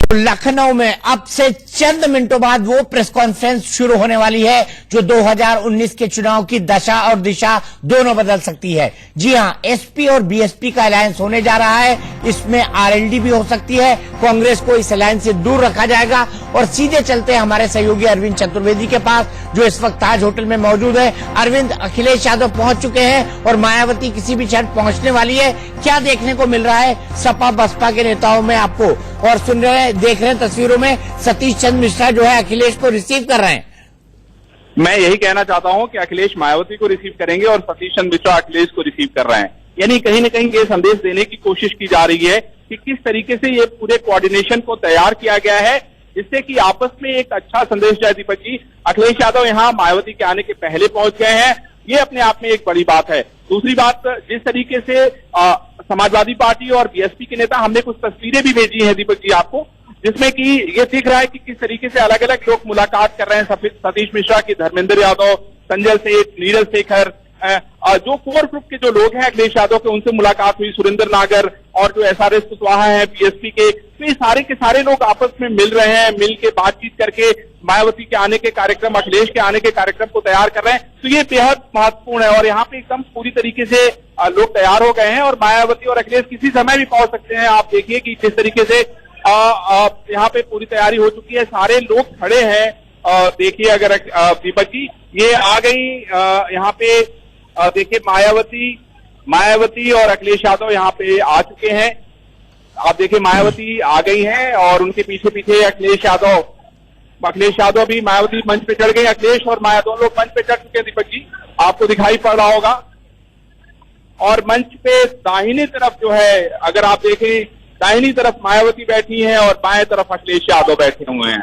तो लखनऊ में अब से चंद मिनटों बाद वो प्रेस कॉन्फ्रेंस शुरू होने वाली है जो 2019 के चुनाव की दशा और दिशा दोनों बदल सकती है। जी हां, एसपी और बीएसपी का अलायंस होने जा रहा है। इसमें आरएलडी भी हो सकती है। कांग्रेस को इस अलायंस से दूर रखा जाएगा। और सीधे चलते हैं हमारे सहयोगी अरविंद चतुर्वेदी के पास, जो इस वक्त ताज होटल में मौजूद है। अरविंद, अखिलेश यादव पहुंच चुके हैं और मायावती किसी भी क्षण पहुंचने वाली है। क्या देखने को मिल रहा है सपा बसपा के नेताओं में आपको? और सुन रहे हैं, देख रहे हैं तस्वीरों में सतीश चंद्र मिश्रा जो है अखिलेश को रिसीव कर रहे हैं। मैं यही कहना चाहता हूं कि अखिलेश मायावती को रिसीव करेंगे और सतीश चंद्र मिश्रा अखिलेश को रिसीव कर रहे हैं। यानी कहीं न कहीं ये संदेश देने की कोशिश की जा रही है कि किस तरीके से ये पूरे कोऑर्डिनेशन को तैयार किया गया है, जिससे कि आपस में एक अच्छा संदेश जाए। दीपक जी, अखिलेश यादव यहाँ मायावती के आने के पहले पहुंच गए हैं, ये अपने आप में एक बड़ी बात है। दूसरी बात, जिस तरीके से समाजवादी पार्टी और बीएसपी के नेता, हमने कुछ तस्वीरें भी भेजी हैं दीपक जी आपको, जिसमें कि ये दिख रहा है कि किस तरीके से अलग अलग लोग मुलाकात कर रहे हैं। सतीश मिश्रा की धर्मेंद्र यादव, संजय सेठ, नीरज शेखर, जो कोर ग्रुप के जो लोग हैं अखिलेश यादव के, उनसे मुलाकात हुई। सुरेंद्र नागर और जो एसआरएस कुशवाहा हैं बीएसपी के, तो ये सारे के सारे लोग आपस में मिल रहे हैं, मिल के बातचीत करके मायावती के आने के कार्यक्रम, अखिलेश के आने के कार्यक्रम को तैयार कर रहे हैं। तो ये बेहद महत्वपूर्ण है और यहाँ पे एकदम पूरी तरीके से लोग तैयार हो गए हैं और मायावती और अखिलेश किसी समय भी पहुंच सकते हैं। आप देखिए कि किस तरीके से यहाँ पे पूरी तैयारी हो चुकी है, सारे लोग खड़े हैं। देखिए अगर दीपक जी ये आ गई यहाँ पे, देखिए मायावती और अखिलेश यादव यहाँ पे आ चुके हैं। आप देखिए मायावती आ गई हैं और उनके पीछे पीछे अखिलेश यादव भी मायावती मंच पे चढ़ गए। अखिलेश और माया दोनों लोग मंच पे चढ़ चुके हैं दीपक जी, आपको दिखाई पड़ रहा होगा। और मंच पे दाहिनी तरफ जो है, अगर आप देखें, दाहिनी तरफ मायावती बैठी हैं और बाएं तरफ अखिलेश यादव बैठे हुए हैं।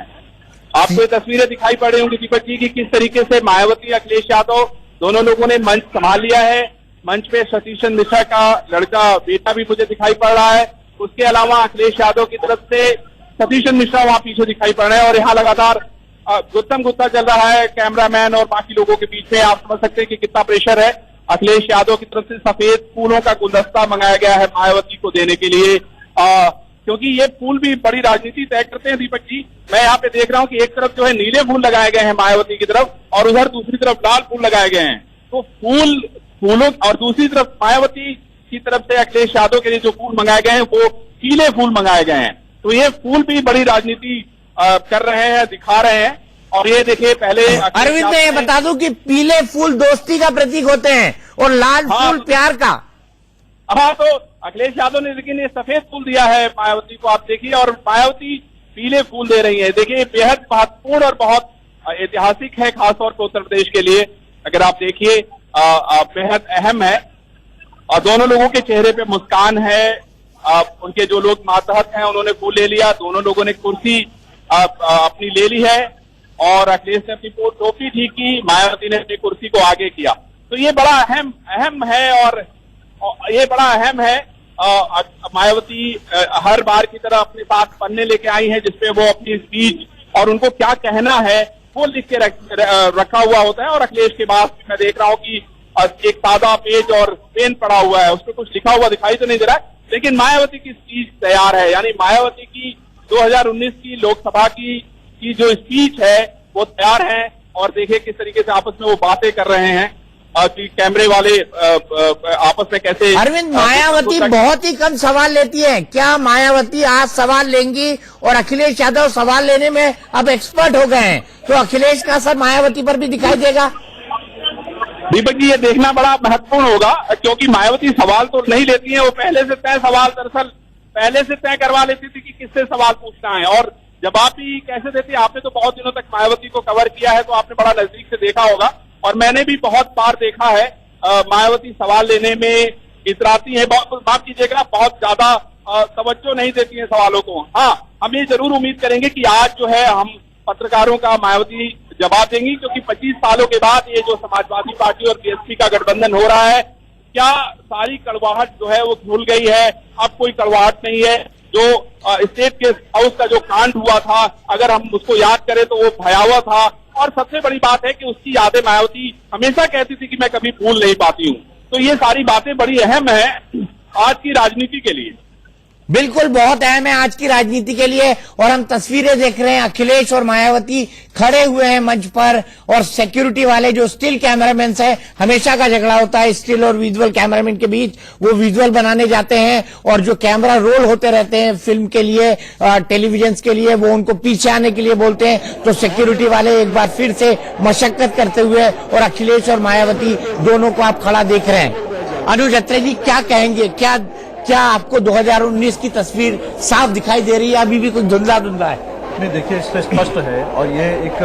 आपको ये तस्वीरें दिखाई पड़ रही होंगी दीपक जी की किस तरीके से मायावती, अखिलेश यादव दोनों लोगों ने मंच संभाल लिया है। मंच पे सतीश चंद्र मिश्रा का लड़का बेटा भी मुझे दिखाई पड़ रहा है। उसके अलावा अखिलेश यादव की तरफ से सतीश चंद्र मिश्रा वहां पीछे दिखाई पड़ रहे हैं और यहाँ लगातार गुत्तम गुत्ता चल रहा है कैमरामैन और बाकी लोगों के बीच में। आप समझ सकते हैं कि कितना प्रेशर है। अखिलेश यादव की तरफ से सफेद फूलों का गुलदस्ता मंगाया गया है मायावती को देने के लिए, क्योंकि ये फूल भी बड़ी राजनीति तय करते हैं दीपक जी। मैं यहाँ पे देख रहा हूँ कि एक तरफ जो है नीले फूल लगाए गए हैं मायावती की तरफ और उधर दूसरी तरफ लाल फूल लगाए गए हैं। तो फूलों और दूसरी तरफ मायावती की तरफ से अखिलेश यादव के लिए जो फूल मंगाए गए हैं वो पीले फूल मंगाए गए हैं। तो ये फूल भी बड़ी राजनीति कर रहे हैं, दिखा रहे हैं। और ये देखिए पहले अरविंद, मैं ये बता दूं कि पीले फूल दोस्ती का प्रतीक होते हैं और लाल फूल प्यार का। हाँ, तो अखिलेश यादव ने लेकिन ये सफेद फूल दिया है मायावती को, आप देखिए, और मायावती पीले फूल दे रही है। देखिए बेहद महत्वपूर्ण और बहुत ऐतिहासिक है, खासतौर पर उत्तर प्रदेश के लिए। अगर आप देखिए बेहद अहम है और दोनों लोगों के चेहरे पे मुस्कान है। उनके जो लोग मातहत हैं उन्होंने फूल ले लिया, दोनों लोगों ने कुर्सी अपनी ले ली है और अखिलेश ने अपनी टोपी ठीक की, मायावती ने अपनी कुर्सी को आगे किया। तो ये बड़ा अहम है और ये बड़ा अहम है। मायावती हर बार की तरह अपने साथ पन्ने लेके आई हैं जिसपे वो अपनी स्पीच और उनको क्या कहना है वो लिख के रखा हुआ होता है। और अखिलेश के पास मैं देख रहा हूँ कि एक सादा पेज और पेन पड़ा हुआ है, उसपे कुछ लिखा हुआ दिखाई तो नहीं दे रहा है, लेकिन मायावती की स्पीच तैयार है। यानी मायावती की 2019 की लोकसभा की जो स्पीच है वो तैयार है। और देखिए किस तरीके से आपस में वो बातें कर रहे हैं कि कैमरे वाले आपस में कैसे। अरविंद, मायावती बहुत ही कम सवाल लेती है। क्या मायावती आज सवाल लेंगी? और अखिलेश यादव सवाल लेने में अब एक्सपर्ट हो गए हैं, तो अखिलेश का असर मायावती पर भी दिखाई देगा? दीपक जी, ये देखना बड़ा महत्वपूर्ण होगा, क्योंकि मायावती सवाल तो नहीं लेती है। वो पहले से तय सवाल दरअसल पहले से तय करवा लेती थी कि किससे सवाल पूछना है और जवाब भी कैसे देती है। आपने तो बहुत दिनों तक मायावती को कवर किया है, तो आपने बड़ा नजदीक से देखा होगा और मैंने भी बहुत बार देखा है मायावती सवाल लेने में इतराती है। माफ कीजिएगा, बहुत ज्यादा तवज्जो नहीं देती है सवालों को। हाँ, हम ये जरूर उम्मीद करेंगे कि आज जो है हम पत्रकारों का मायावती जवाब देंगी, क्योंकि 25 सालों के बाद ये जो समाजवादी पार्टी और बीएसपी का गठबंधन हो रहा है, क्या सारी कड़वाहट जो है वो भूल गई है? अब कोई कड़वाहट नहीं है। जो स्टेट के हाउस का जो कांड हुआ था, अगर हम उसको याद करें तो वो भयावह था। और सबसे बड़ी बात है कि उसकी यादें मायावती हमेशा कहती थी कि मैं कभी भूल नहीं पाती हूँ। तो ये सारी बातें बड़ी अहम है आज की राजनीति के लिए। बिल्कुल बहुत अहम है आज की राजनीति के लिए। और हम तस्वीरें देख रहे हैं, अखिलेश और मायावती खड़े हुए हैं मंच पर, और सिक्योरिटी वाले जो स्टिल कैमरामैन है, हमेशा का झगड़ा होता है स्टिल और विजुअल कैमरामैन के बीच, वो विजुअल बनाने जाते हैं और जो कैमरा रोल होते रहते हैं फिल्म के लिए, टेलीविजन के लिए, वो उनको पीछे आने के लिए बोलते हैं। तो सिक्योरिटी वाले एक बार फिर से मशक्कत करते हुए, और अखिलेश और मायावती दोनों को आप खड़ा देख रहे हैं। अनुज अत्रे जी, क्या कहेंगे? क्या आपको 2019 की तस्वीर साफ दिखाई दे रही है? अभी भी कुछ धुंधला धुंधला है? नहीं, देखिए इससे स्पष्ट है, और ये एक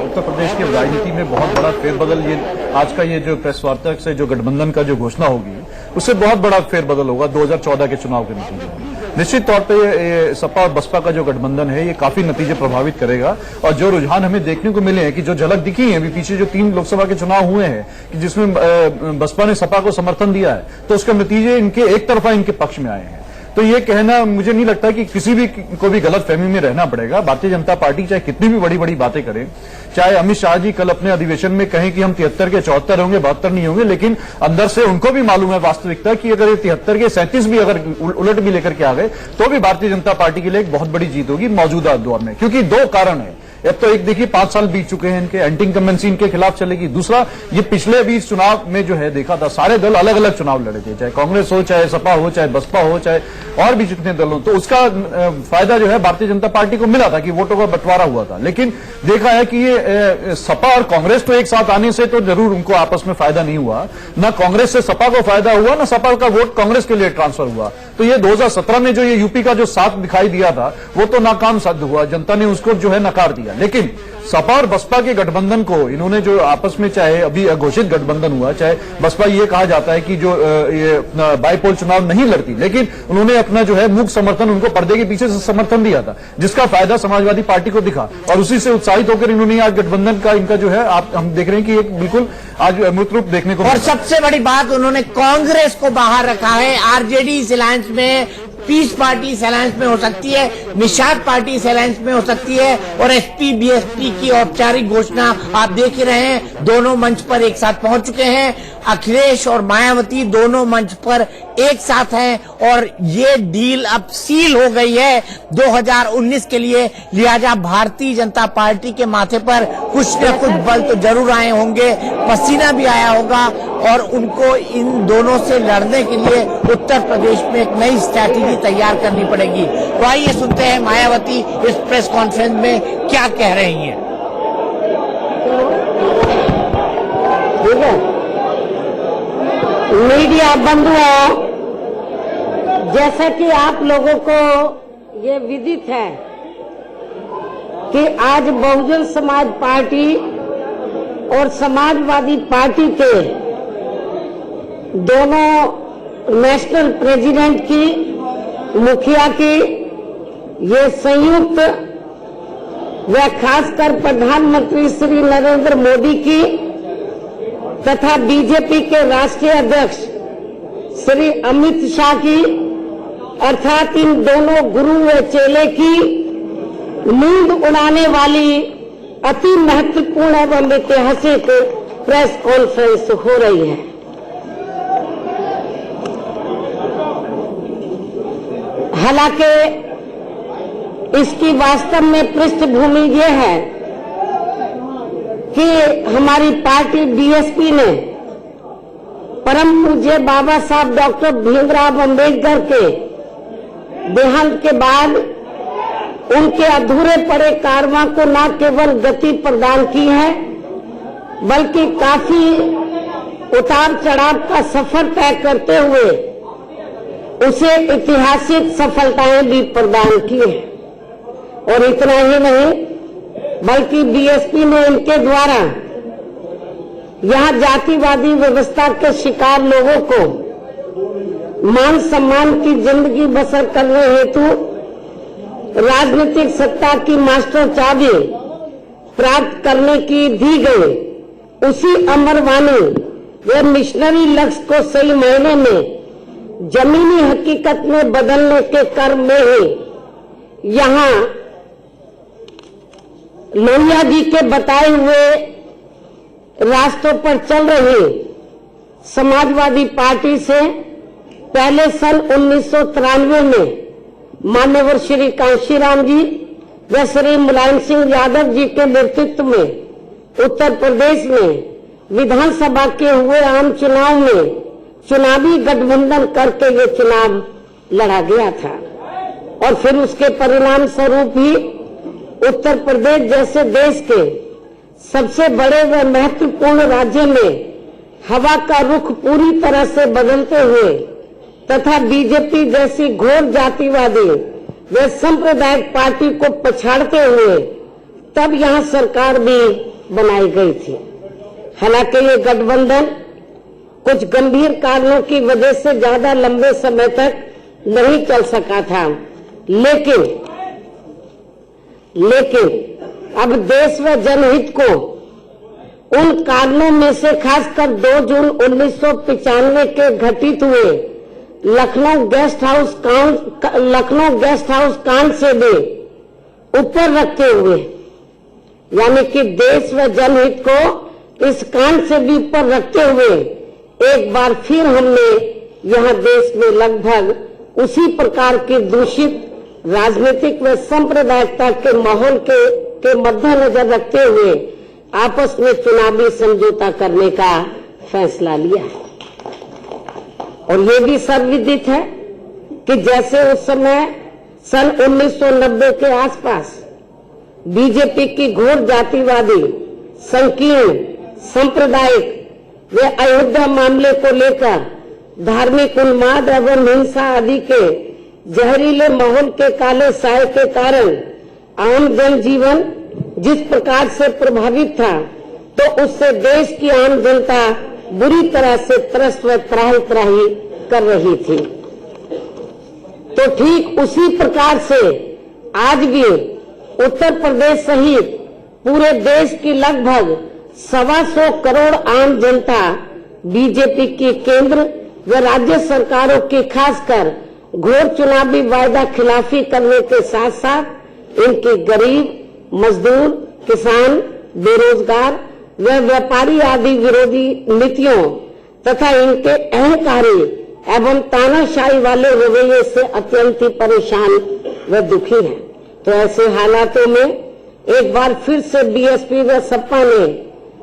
उत्तर प्रदेश की राजनीति में बहुत बड़ा फेरबदल, ये आज का ये जो प्रेस वार्ता से जो गठबंधन का जो घोषणा होगी, उससे बहुत बड़ा फेरबदल होगा 2014 के चुनाव के नतीजे में। निश्चित तौर पे ये सपा और बसपा का जो गठबंधन है, ये काफी नतीजे प्रभावित करेगा। और जो रुझान हमें देखने को मिले हैं, कि जो झलक दिखी है अभी पीछे जो 3 लोकसभा के चुनाव हुए हैं, कि जिसमें बसपा ने सपा को समर्थन दिया है, तो उसके नतीजे इनके एक तरफा इनके पक्ष में आए हैं। तो ये कहना, मुझे नहीं लगता कि किसी भी को भी गलत फहमी में रहना पड़ेगा। भारतीय जनता पार्टी चाहे कितनी भी बड़ी बड़ी बातें करे, चाहे अमित शाह जी कल अपने अधिवेशन में कहें कि हम 73 के 74 होंगे, 72 नहीं होंगे, लेकिन अंदर से उनको भी मालूम है वास्तविकता कि अगर ये 73 के 37 भी अगर उलट भी लेकर के आ गए, तो भी भारतीय जनता पार्टी के लिए एक बहुत बड़ी जीत होगी मौजूदा दौर में। क्योंकि 2 कारण है। अब तो एक देखिए 5 साल बीत चुके हैं इनके, एंटी इनकम्बेंसी इनके खिलाफ चलेगी। दूसरा, ये पिछले भी चुनाव में जो है देखा था, सारे दल अलग अलग चुनाव लड़े थे, चाहे कांग्रेस हो, चाहे सपा हो, चाहे बसपा हो, चाहे और भी जितने दल हो, तो उसका फायदा जो है भारतीय जनता पार्टी को मिला था कि वोटों का बंटवारा हुआ था। लेकिन देखा है कि ये सपा और कांग्रेस तो एक साथ आने से तो जरूर उनको आपस में फायदा नहीं हुआ, न कांग्रेस से सपा को फायदा हुआ, न सपा का वोट कांग्रेस के लिए ट्रांसफर हुआ। तो ये 2017 में जो ये यूपी का जो साथ दिखाई दिया था, वो तो नाकाम सिद्ध हुआ, जनता ने उसको जो है नकार दिया। लेकिन सपा और बसपा के गठबंधन को इन्होंने जो आपस में, चाहे अभी अघोषित गठबंधन हुआ, चाहे बसपा ये कहा जाता है कि जो ये बाईपोल चुनाव नहीं लड़ती, लेकिन उन्होंने अपना जो है मूक समर्थन, उनको पर्दे के पीछे से समर्थन दिया था, जिसका फायदा समाजवादी पार्टी को दिखा, और उसी से उत्साहित होकर इन्होंने आज गठबंधन का इनका जो है हम देख रहे हैं कि एक बिल्कुल आज अमृत रूप देखने को। और सबसे बड़ी बात, उन्होंने कांग्रेस को बाहर रखा है। आरजेडी इस अलायंस में, पीस पार्टी इस अलायंस में हो सकती है, निषाद पार्टी इस अलायंस में हो सकती है, और एसपी बीएसपी की औपचारिक घोषणा आप देख ही रहे हैं। दोनों मंच पर एक साथ पहुंच चुके हैं। अखिलेश और मायावती दोनों मंच पर एक साथ हैं, और ये डील अब सील हो गई है 2019 के लिए। लिहाजा भारतीय जनता पार्टी के माथे पर कुछ न कुछ बल तो जरूर आए होंगे, पसीना भी आया होगा, और उनको इन दोनों से लड़ने के लिए उत्तर प्रदेश में एक नई स्ट्रैटेजी तैयार करनी पड़ेगी। तो आइए सुनते हैं मायावती इस प्रेस कॉन्फ्रेंस में क्या कह रही हैं। मीडिया बंधुओं, जैसा कि आप लोगों को ये विदित है कि आज बहुजन समाज पार्टी और समाजवादी पार्टी के दोनों नेशनल प्रेसिडेंट की, मुखिया की ये संयुक्त व खासकर प्रधानमंत्री श्री नरेंद्र मोदी की तथा बीजेपी के राष्ट्रीय अध्यक्ष श्री अमित शाह की, अर्थात इन दोनों गुरु व चेले की नींद उड़ाने वाली अति महत्वपूर्ण एवं ऐतिहासिक प्रेस कॉन्फ्रेंस हो रही है। हालांकि इसकी वास्तव में पृष्ठभूमि ये है कि हमारी पार्टी बीएसपी ने परम पूज्य बाबा साहब डॉक्टर भीमराव अंबेडकर के देहांत के बाद उनके अधूरे पड़े कारवां को न केवल गति प्रदान की है, बल्कि काफी उतार चढ़ाव का सफर तय करते हुए उसे ऐतिहासिक सफलताएं भी प्रदान की है। और इतना ही नहीं, बल्कि बीएसपी ने इनके द्वारा यहां जातिवादी व्यवस्था के शिकार लोगों को मान सम्मान की जिंदगी बसर करने हेतु राजनीतिक सत्ता की मास्टर चाबी प्राप्त करने की दी गई उसी अमरवाणी व मिशनरी लक्ष्य को सही मायने में जमीनी हकीकत में बदलने के क्रम में ही यहाँ लोहिया जी के बताए हुए रास्तों पर चल रही समाजवादी पार्टी से पहले सन 1993 में मान्यवर श्री कांशीराम जी व श्री मुलायम सिंह यादव जी के नेतृत्व में उत्तर प्रदेश में विधानसभा के हुए आम चुनाव में चुनावी गठबंधन करके ये चुनाव लड़ा गया था और फिर उसके परिणाम स्वरूप ही उत्तर प्रदेश जैसे देश के सबसे बड़े व महत्वपूर्ण राज्य में हवा का रुख पूरी तरह से बदलते हुए तथा बीजेपी जैसी घोर जातिवादी व सांप्रदायिक पार्टी को पछाड़ते हुए तब यहां सरकार भी बनाई गई थी। हालांकि ये गठबंधन कुछ गंभीर कारणों की वजह से ज्यादा लंबे समय तक नहीं चल सका था, लेकिन अब देश व जनहित को उन कारणों में से खासकर 2 जून 1995 के घटित हुए लखनऊ गेस्ट हाउस कांड से भी ऊपर रखते हुए, यानी कि देश व जनहित को इस कांड से भी ऊपर रखते हुए एक बार फिर हमने यहाँ देश में लगभग उसी प्रकार की दूषित राजनीतिक व सांप्रदायिकता के माहौल के मद्देनजर रखते हुए आपस में चुनावी समझौता करने का फैसला लिया है। और ये भी सर्वविदित है कि जैसे उस समय सन 1990 के आसपास बीजेपी की घोर जातिवादी, संकीर्ण, सांप्रदायिक व अयोध्या मामले को लेकर धार्मिक उन्माद एवं हिंसा आदि के जहरीले माहौल के काले साए के कारण आम जनजीवन जिस प्रकार से प्रभावित था, तो उससे देश की आम जनता बुरी तरह से त्रस्त व त्राही कर रही थी। तो ठीक उसी प्रकार से आज भी उत्तर प्रदेश सहित पूरे देश की लगभग 125 करोड़ आम जनता बीजेपी की केंद्र व राज्य सरकारों की खासकर घोर चुनावी वायदा खिलाफी करने के साथ साथ इनकी गरीब, मजदूर, किसान, बेरोजगार व व्यापारी आदि विरोधी नीतियों तथा इनके अहंकारी एवं तानाशाही वाले रवैये से अत्यंत ही परेशान व दुखी हैं। तो ऐसे हालातों में एक बार फिर से बीएसपी व सपा ने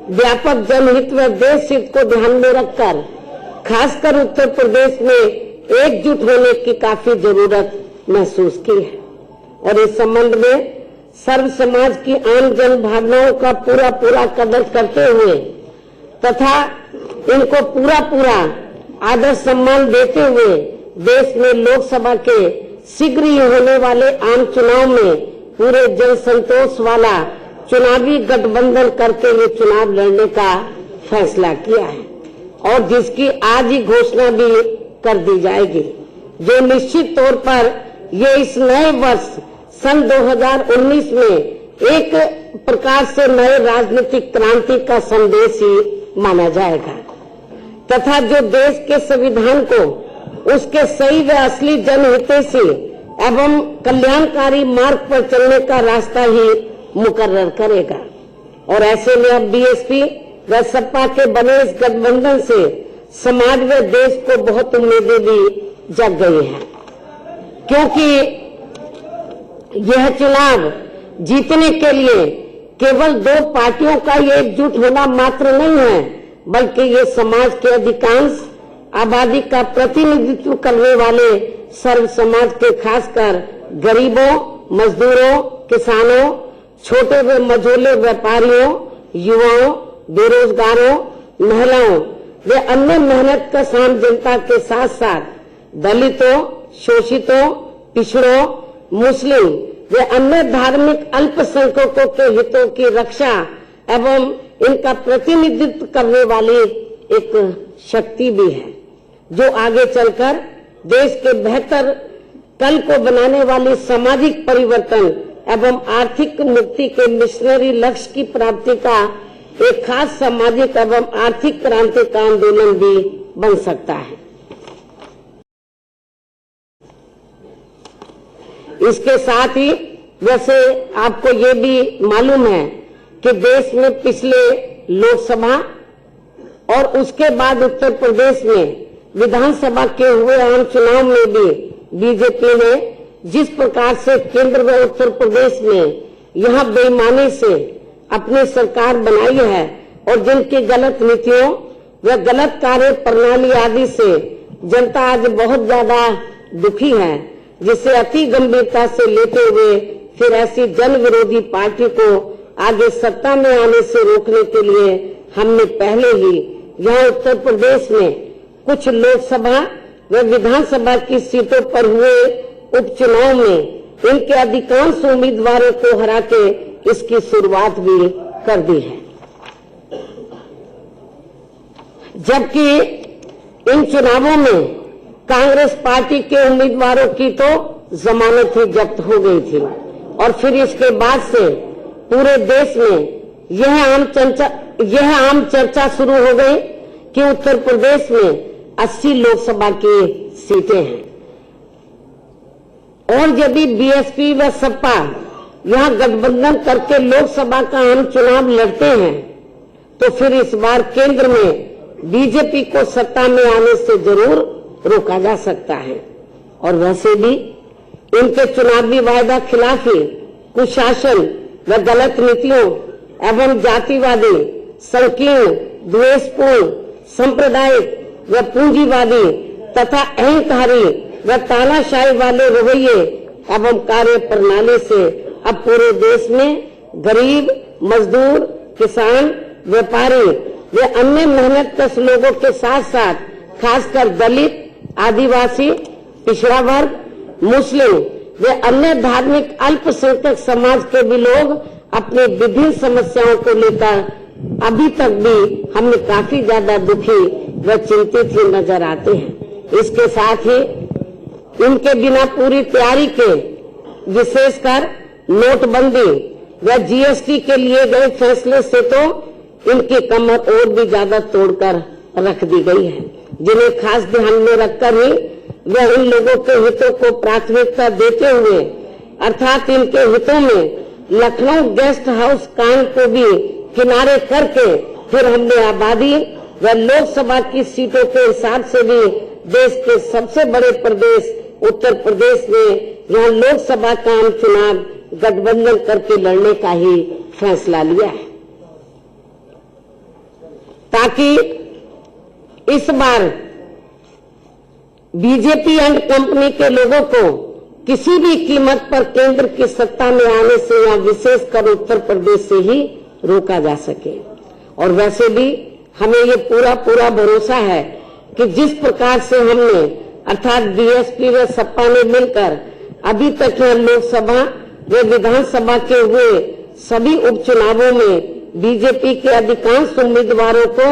व्यापक जनहित व देश हित को ध्यान में रखकर खासकर उत्तर प्रदेश में एकजुट होने की काफी जरूरत महसूस की है और इस संबंध में सर्व समाज की आम जन भावनाओं का पूरा कदर करते हुए तथा इनको पूरा आदर सम्मान देते हुए देश में लोकसभा के शीघ्र ही होने वाले आम चुनाव में पूरे जन संतोष वाला चुनावी गठबंधन करके ये चुनाव लड़ने का फैसला किया है और जिसकी आज ही घोषणा भी कर दी जाएगी, जो निश्चित तौर पर ये इस नए वर्ष सन 2019 में एक प्रकार से नए राजनीतिक क्रांति का संदेश ही माना जाएगा तथा जो देश के संविधान को उसके सही व असली जनहितैषी एवं कल्याणकारी मार्ग पर चलने का रास्ता ही मुकर्रर करेगा। और ऐसे में अब बीएसपी व सपा के बने इस गठबंधन से समाज व देश को बहुत उम्मीदें भी जग गई हैं, क्योंकि यह चुनाव जीतने के लिए केवल 2 पार्टियों का ये एकजुट होना मात्र नहीं है, बल्कि ये समाज के अधिकांश आबादी का प्रतिनिधित्व करने वाले सर्व समाज के खासकर गरीबों, मजदूरों, किसानों, छोटे व मझोले व्यापारियों, युवाओं, बेरोजगारों, महिलाओं वे अन्य मेहनत कश आम जनता के साथ साथ दलितों, शोषितों, पिछड़ों, मुस्लिम वे अन्य धार्मिक अल्पसंख्यकों के हितों की रक्षा एवं इनका प्रतिनिधित्व करने वाली एक शक्ति भी है, जो आगे चलकर देश के बेहतर कल को बनाने वाली सामाजिक परिवर्तन एवं आर्थिक मुक्ति के मिशनरी लक्ष्य की प्राप्ति का एक खास सामाजिक एवं आर्थिक क्रांति का आंदोलन भी बन सकता है। इसके साथ ही वैसे आपको ये भी मालूम है कि देश में पिछले लोकसभा और उसके बाद उत्तर प्रदेश में विधानसभा के हुए आम चुनाव में भी बीजेपी ने जिस प्रकार से केंद्र व उत्तर प्रदेश में यहाँ बेईमानी से अपनी सरकार बनाई है और जिनकी गलत नीतियों व गलत कार्य प्रणाली आदि से जनता आज बहुत ज्यादा दुखी है, जिसे अति गंभीरता से लेते हुए फिर ऐसी जन विरोधी पार्टी को आगे सत्ता में आने से रोकने के लिए हमने पहले ही यहाँ उत्तर प्रदेश में कुछ लोकसभा व विधानसभा की सीटों पर हुए उपचुनाव में इनके अधिकांश उम्मीदवारों को हरा के इसकी शुरुआत भी कर दी है। जबकि इन चुनावों में कांग्रेस पार्टी के उम्मीदवारों की तो जमानत ही जब्त हो गई थी और फिर इसके बाद से पूरे देश में यह आम चर्चा शुरू हो गई कि उत्तर प्रदेश में 80 लोकसभा की सीटें हैं और यदि बीएसपी व सपा यहां गठबंधन करके लोकसभा का आम चुनाव लड़ते हैं तो फिर इस बार केंद्र में बीजेपी को सत्ता में आने से जरूर रोका जा सकता है। और वैसे भी इनके चुनावी वायदा खिलाफी, कुशासन व गलत नीतियों एवं जातिवादी, संकीर्ण, द्वेषपूर्ण, सांप्रदायिक व पूंजीवादी तथा अहंकारी व तानाशाही वाले रवैये एवं कार्य प्रणाली से अब पूरे देश में गरीब, मजदूर, किसान, व्यापारी वे अन्य मेहनतकश लोगों के साथ साथ खासकर दलित, आदिवासी, पिछड़ा वर्ग, मुस्लिम वे अन्य धार्मिक अल्पसंख्यक समाज के भी लोग अपनी विभिन्न समस्याओं को लेकर अभी तक भी हमें काफी ज्यादा दुखी व चिंतित ही नजर आते हैं। इसके साथ ही इनके बिना पूरी तैयारी के विशेषकर नोटबंदी व जीएसटी के लिए गए फैसले से तो इनकी कमर और भी ज्यादा तोड़कर रख दी गई है, जिन्हें खास ध्यान में रखकर ही वह इन लोगों के हितों को प्राथमिकता देते हुए अर्थात इनके हितों में लखनऊ गेस्ट हाउस कांड को भी किनारे करके फिर हमने आबादी व लोकसभा की सीटों के हिसाब से भी देश के सबसे बड़े प्रदेश उत्तर प्रदेश में यहाँ लोकसभा का आम चुनाव गठबंधन करके लड़ने का ही फैसला लिया है, ताकि इस बार बीजेपी एंड कंपनी के लोगों को किसी भी कीमत पर केंद्र की सत्ता में आने से या विशेषकर उत्तर प्रदेश से ही रोका जा सके। और वैसे भी हमें ये पूरा भरोसा है कि जिस प्रकार से हमने अर्थात बीएसपी व सपा ने मिलकर अभी तक यह लोकसभा व विधानसभा के हुए सभी उपचुनावों में बीजेपी के अधिकांश उम्मीदवारों को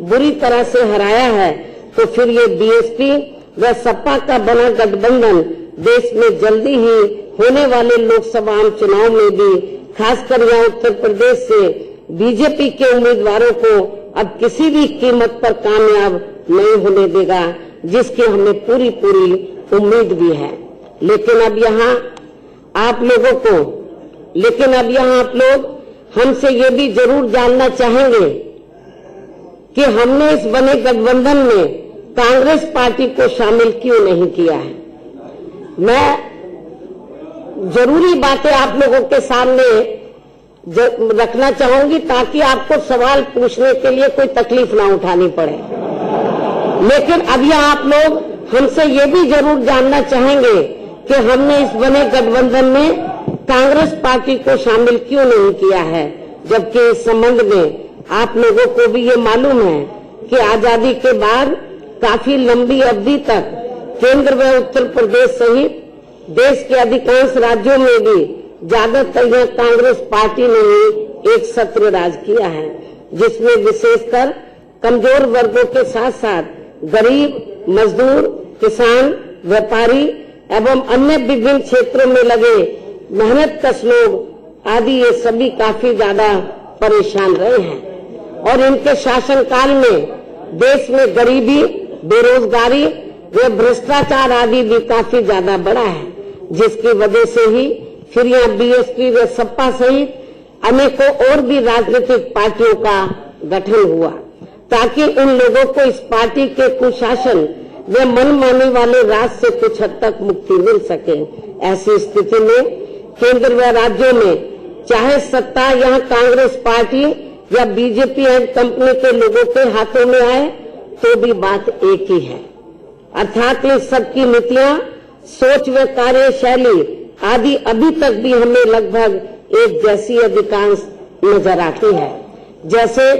बुरी तरह से हराया है, तो फिर ये बीएसपी व सपा का बना गठबंधन देश में जल्दी ही होने वाले लोकसभा आम चुनाव में भी खासकर यहाँ उत्तर प्रदेश से बीजेपी के उम्मीदवारों को अब किसी भी कीमत पर कामयाब नहीं होने देगा, जिसकी हमें पूरी उम्मीद भी है। लेकिन अब यहाँ आप लोग हमसे ये भी जरूर जानना चाहेंगे कि हमने इस बने गठबंधन में कांग्रेस पार्टी को शामिल क्यों नहीं किया है। मैं जरूरी बातें आप लोगों के सामने रखना चाहूंगी ताकि आपको सवाल पूछने के लिए कोई तकलीफ ना उठानी पड़े। लेकिन अब यहाँ आप लोग हमसे ये भी जरूर जानना चाहेंगे कि हमने इस बने गठबंधन में कांग्रेस पार्टी को शामिल क्यों नहीं किया है, जबकि इस संबंध में आप लोगों को भी ये मालूम है कि आजादी के बाद काफी लंबी अवधि तक केंद्र व उत्तर प्रदेश सहित देश के अधिकांश राज्यों में भी ज्यादातर यह कांग्रेस पार्टी ने ही एक सत्र राज किया है, जिसमें विशेषकर कमजोर वर्गों के साथ साथ गरीब, मजदूर, किसान, व्यापारी एवं अन्य विभिन्न क्षेत्रों में लगे मेहनतकश लोग आदि ये सभी काफी ज्यादा परेशान रहे हैं। और इनके शासनकाल में देश में गरीबी, बेरोजगारी व भ्रष्टाचार आदि भी काफी ज्यादा बढ़ा है, जिसकी वजह से ही फिर यहाँ बीएसपी व सपा सहित अनेकों और भी राजनीतिक पार्टियों का गठन हुआ, ताकि उन लोगों को इस पार्टी के कुशासन व मनमानी वाले राज से कुछ हद तक मुक्ति मिल सके। ऐसी स्थिति में केंद्र व राज्यों में चाहे सत्ता यहाँ कांग्रेस पार्टी या बीजेपी एंड कंपनी के लोगों के हाथों में आए तो भी बात एक ही है, अर्थात इन सबकी नीतियां, सोच व कार्यशैली आदि अभी तक भी हमें लगभग एक जैसी अधिकांश नजर आती है। जैसे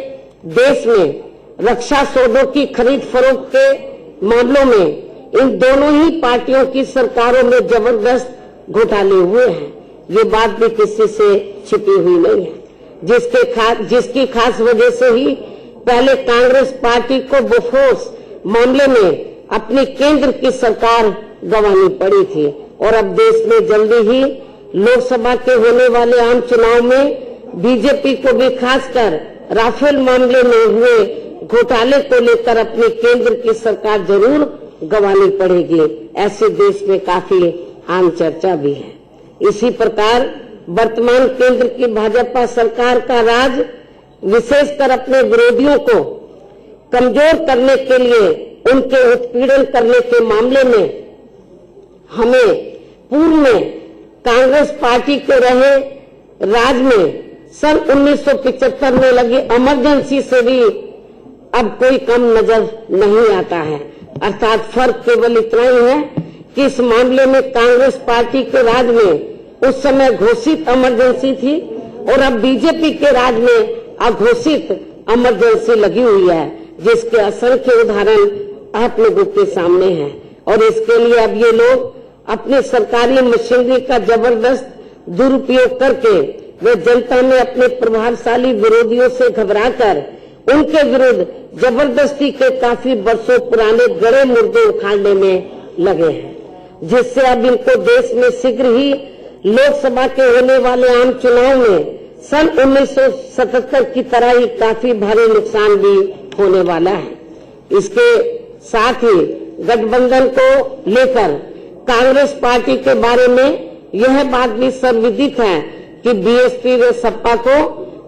देश में रक्षा सौदों की खरीद फरोख्त के मामलों में इन दोनों ही पार्टियों की सरकारों में जबरदस्त घोटाले हुए हैं, ये बात भी किसी से छिपी हुई नहीं है, जिसकी खास वजह से ही पहले कांग्रेस पार्टी को बोफोर्स मामले में अपनी केंद्र की सरकार गंवानी पड़ी थी और अब देश में जल्दी ही लोकसभा के होने वाले आम चुनाव में बीजेपी को भी खासकर राफेल मामले में हुए घोटाले को लेकर अपनी केंद्र की सरकार जरूर गंवानी पड़ेगी, ऐसे देश में काफी आम चर्चा भी है। इसी प्रकार वर्तमान केंद्र की भाजपा सरकार का राज विशेषकर अपने विरोधियों को कमजोर करने के लिए उनके उत्पीड़न करने के मामले में हमें पूर्व में कांग्रेस पार्टी के रहे राज में सन 1975 में लगी इमरजेंसी से भी अब कोई कम नजर नहीं आता है। अर्थात फर्क केवल इतना ही है कि इस मामले में कांग्रेस पार्टी के राज में उस समय घोषित इमरजेंसी थी और अब बीजेपी के राज में अघोषित इमरजेंसी लगी हुई है, जिसके असंख्य उदाहरण आप लोगों के सामने हैं। और इसके लिए अब ये लोग अपने सरकारी मशीनरी का जबरदस्त दुरुपयोग करके वे जनता में अपने प्रभावशाली विरोधियों से घबराकर उनके विरुद्ध जबरदस्ती के काफी वर्षों पुराने गड़े मुर्दे उखाड़ने में लगे हैं, जिससे अब इनको देश में शीघ्र ही लोकसभा के होने वाले आम चुनाव में सन 1977 की तरह ही काफी भारी नुकसान भी होने वाला है। इसके साथ ही गठबंधन को लेकर कांग्रेस पार्टी के बारे में यह बात भी सर्वविदित है कि बीएसपी व सपा को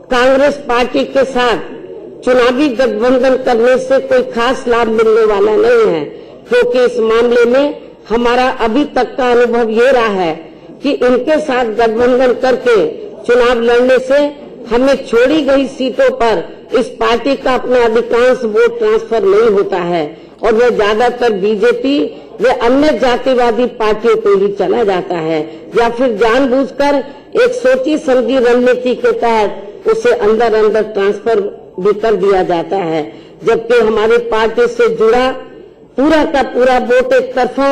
कांग्रेस पार्टी के साथ चुनावी गठबंधन करने से कोई खास लाभ मिलने वाला नहीं है, क्योंकि इस मामले में हमारा अभी तक का अनुभव ये रहा है कि इनके साथ गठबंधन करके चुनाव लड़ने से हमें छोड़ी गई सीटों पर इस पार्टी का अपना अधिकांश वोट ट्रांसफर नहीं होता है और वह ज्यादातर बीजेपी व अन्य जातिवादी पार्टियों को ही चला जाता है, या फिर जानबूझकर एक सोची समझी रणनीति के तहत उसे अंदर अंदर ट्रांसफर भी कर दिया जाता है, जबकि हमारी पार्टी से जुड़ा पूरा का पूरा वोट एक तरफा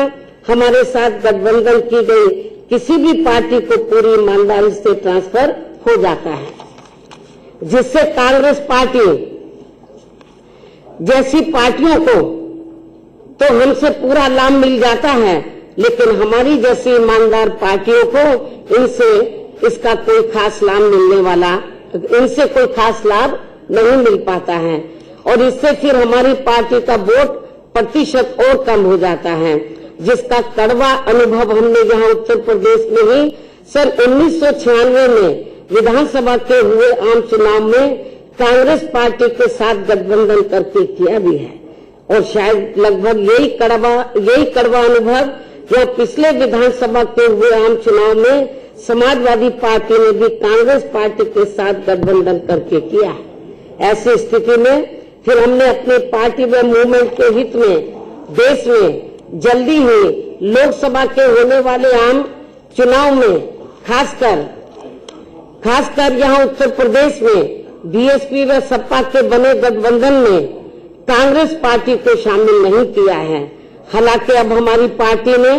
हमारे साथ गठबंधन की गई किसी भी पार्टी को पूरी ईमानदारी से ट्रांसफर हो जाता है, जिससे कांग्रेस पार्टी जैसी पार्टियों को तो हमसे पूरा लाभ मिल जाता है, लेकिन हमारी जैसी ईमानदार पार्टियों को इनसे कोई खास लाभ नहीं मिल पाता है और इससे फिर हमारी पार्टी का वोट प्रतिशत और कम हो जाता है, जिसका कड़वा अनुभव हमने यहाँ उत्तर प्रदेश में ही सन 1996 में विधानसभा के हुए आम चुनाव में कांग्रेस पार्टी के साथ गठबंधन करके किया भी है। और शायद लगभग यही कड़वा अनुभव यह पिछले विधानसभा के हुए आम चुनाव में समाजवादी पार्टी ने भी कांग्रेस पार्टी के साथ गठबंधन करके किया है। ऐसी स्थिति में फिर हमने अपनी पार्टी व मूवमेंट के हित में देश में जल्दी ही लोकसभा के होने वाले आम चुनाव में खासकर यहाँ उत्तर प्रदेश में बीएसपी व सपा के बने गठबंधन में कांग्रेस पार्टी को शामिल नहीं किया है। हालांकि अब हमारी पार्टी ने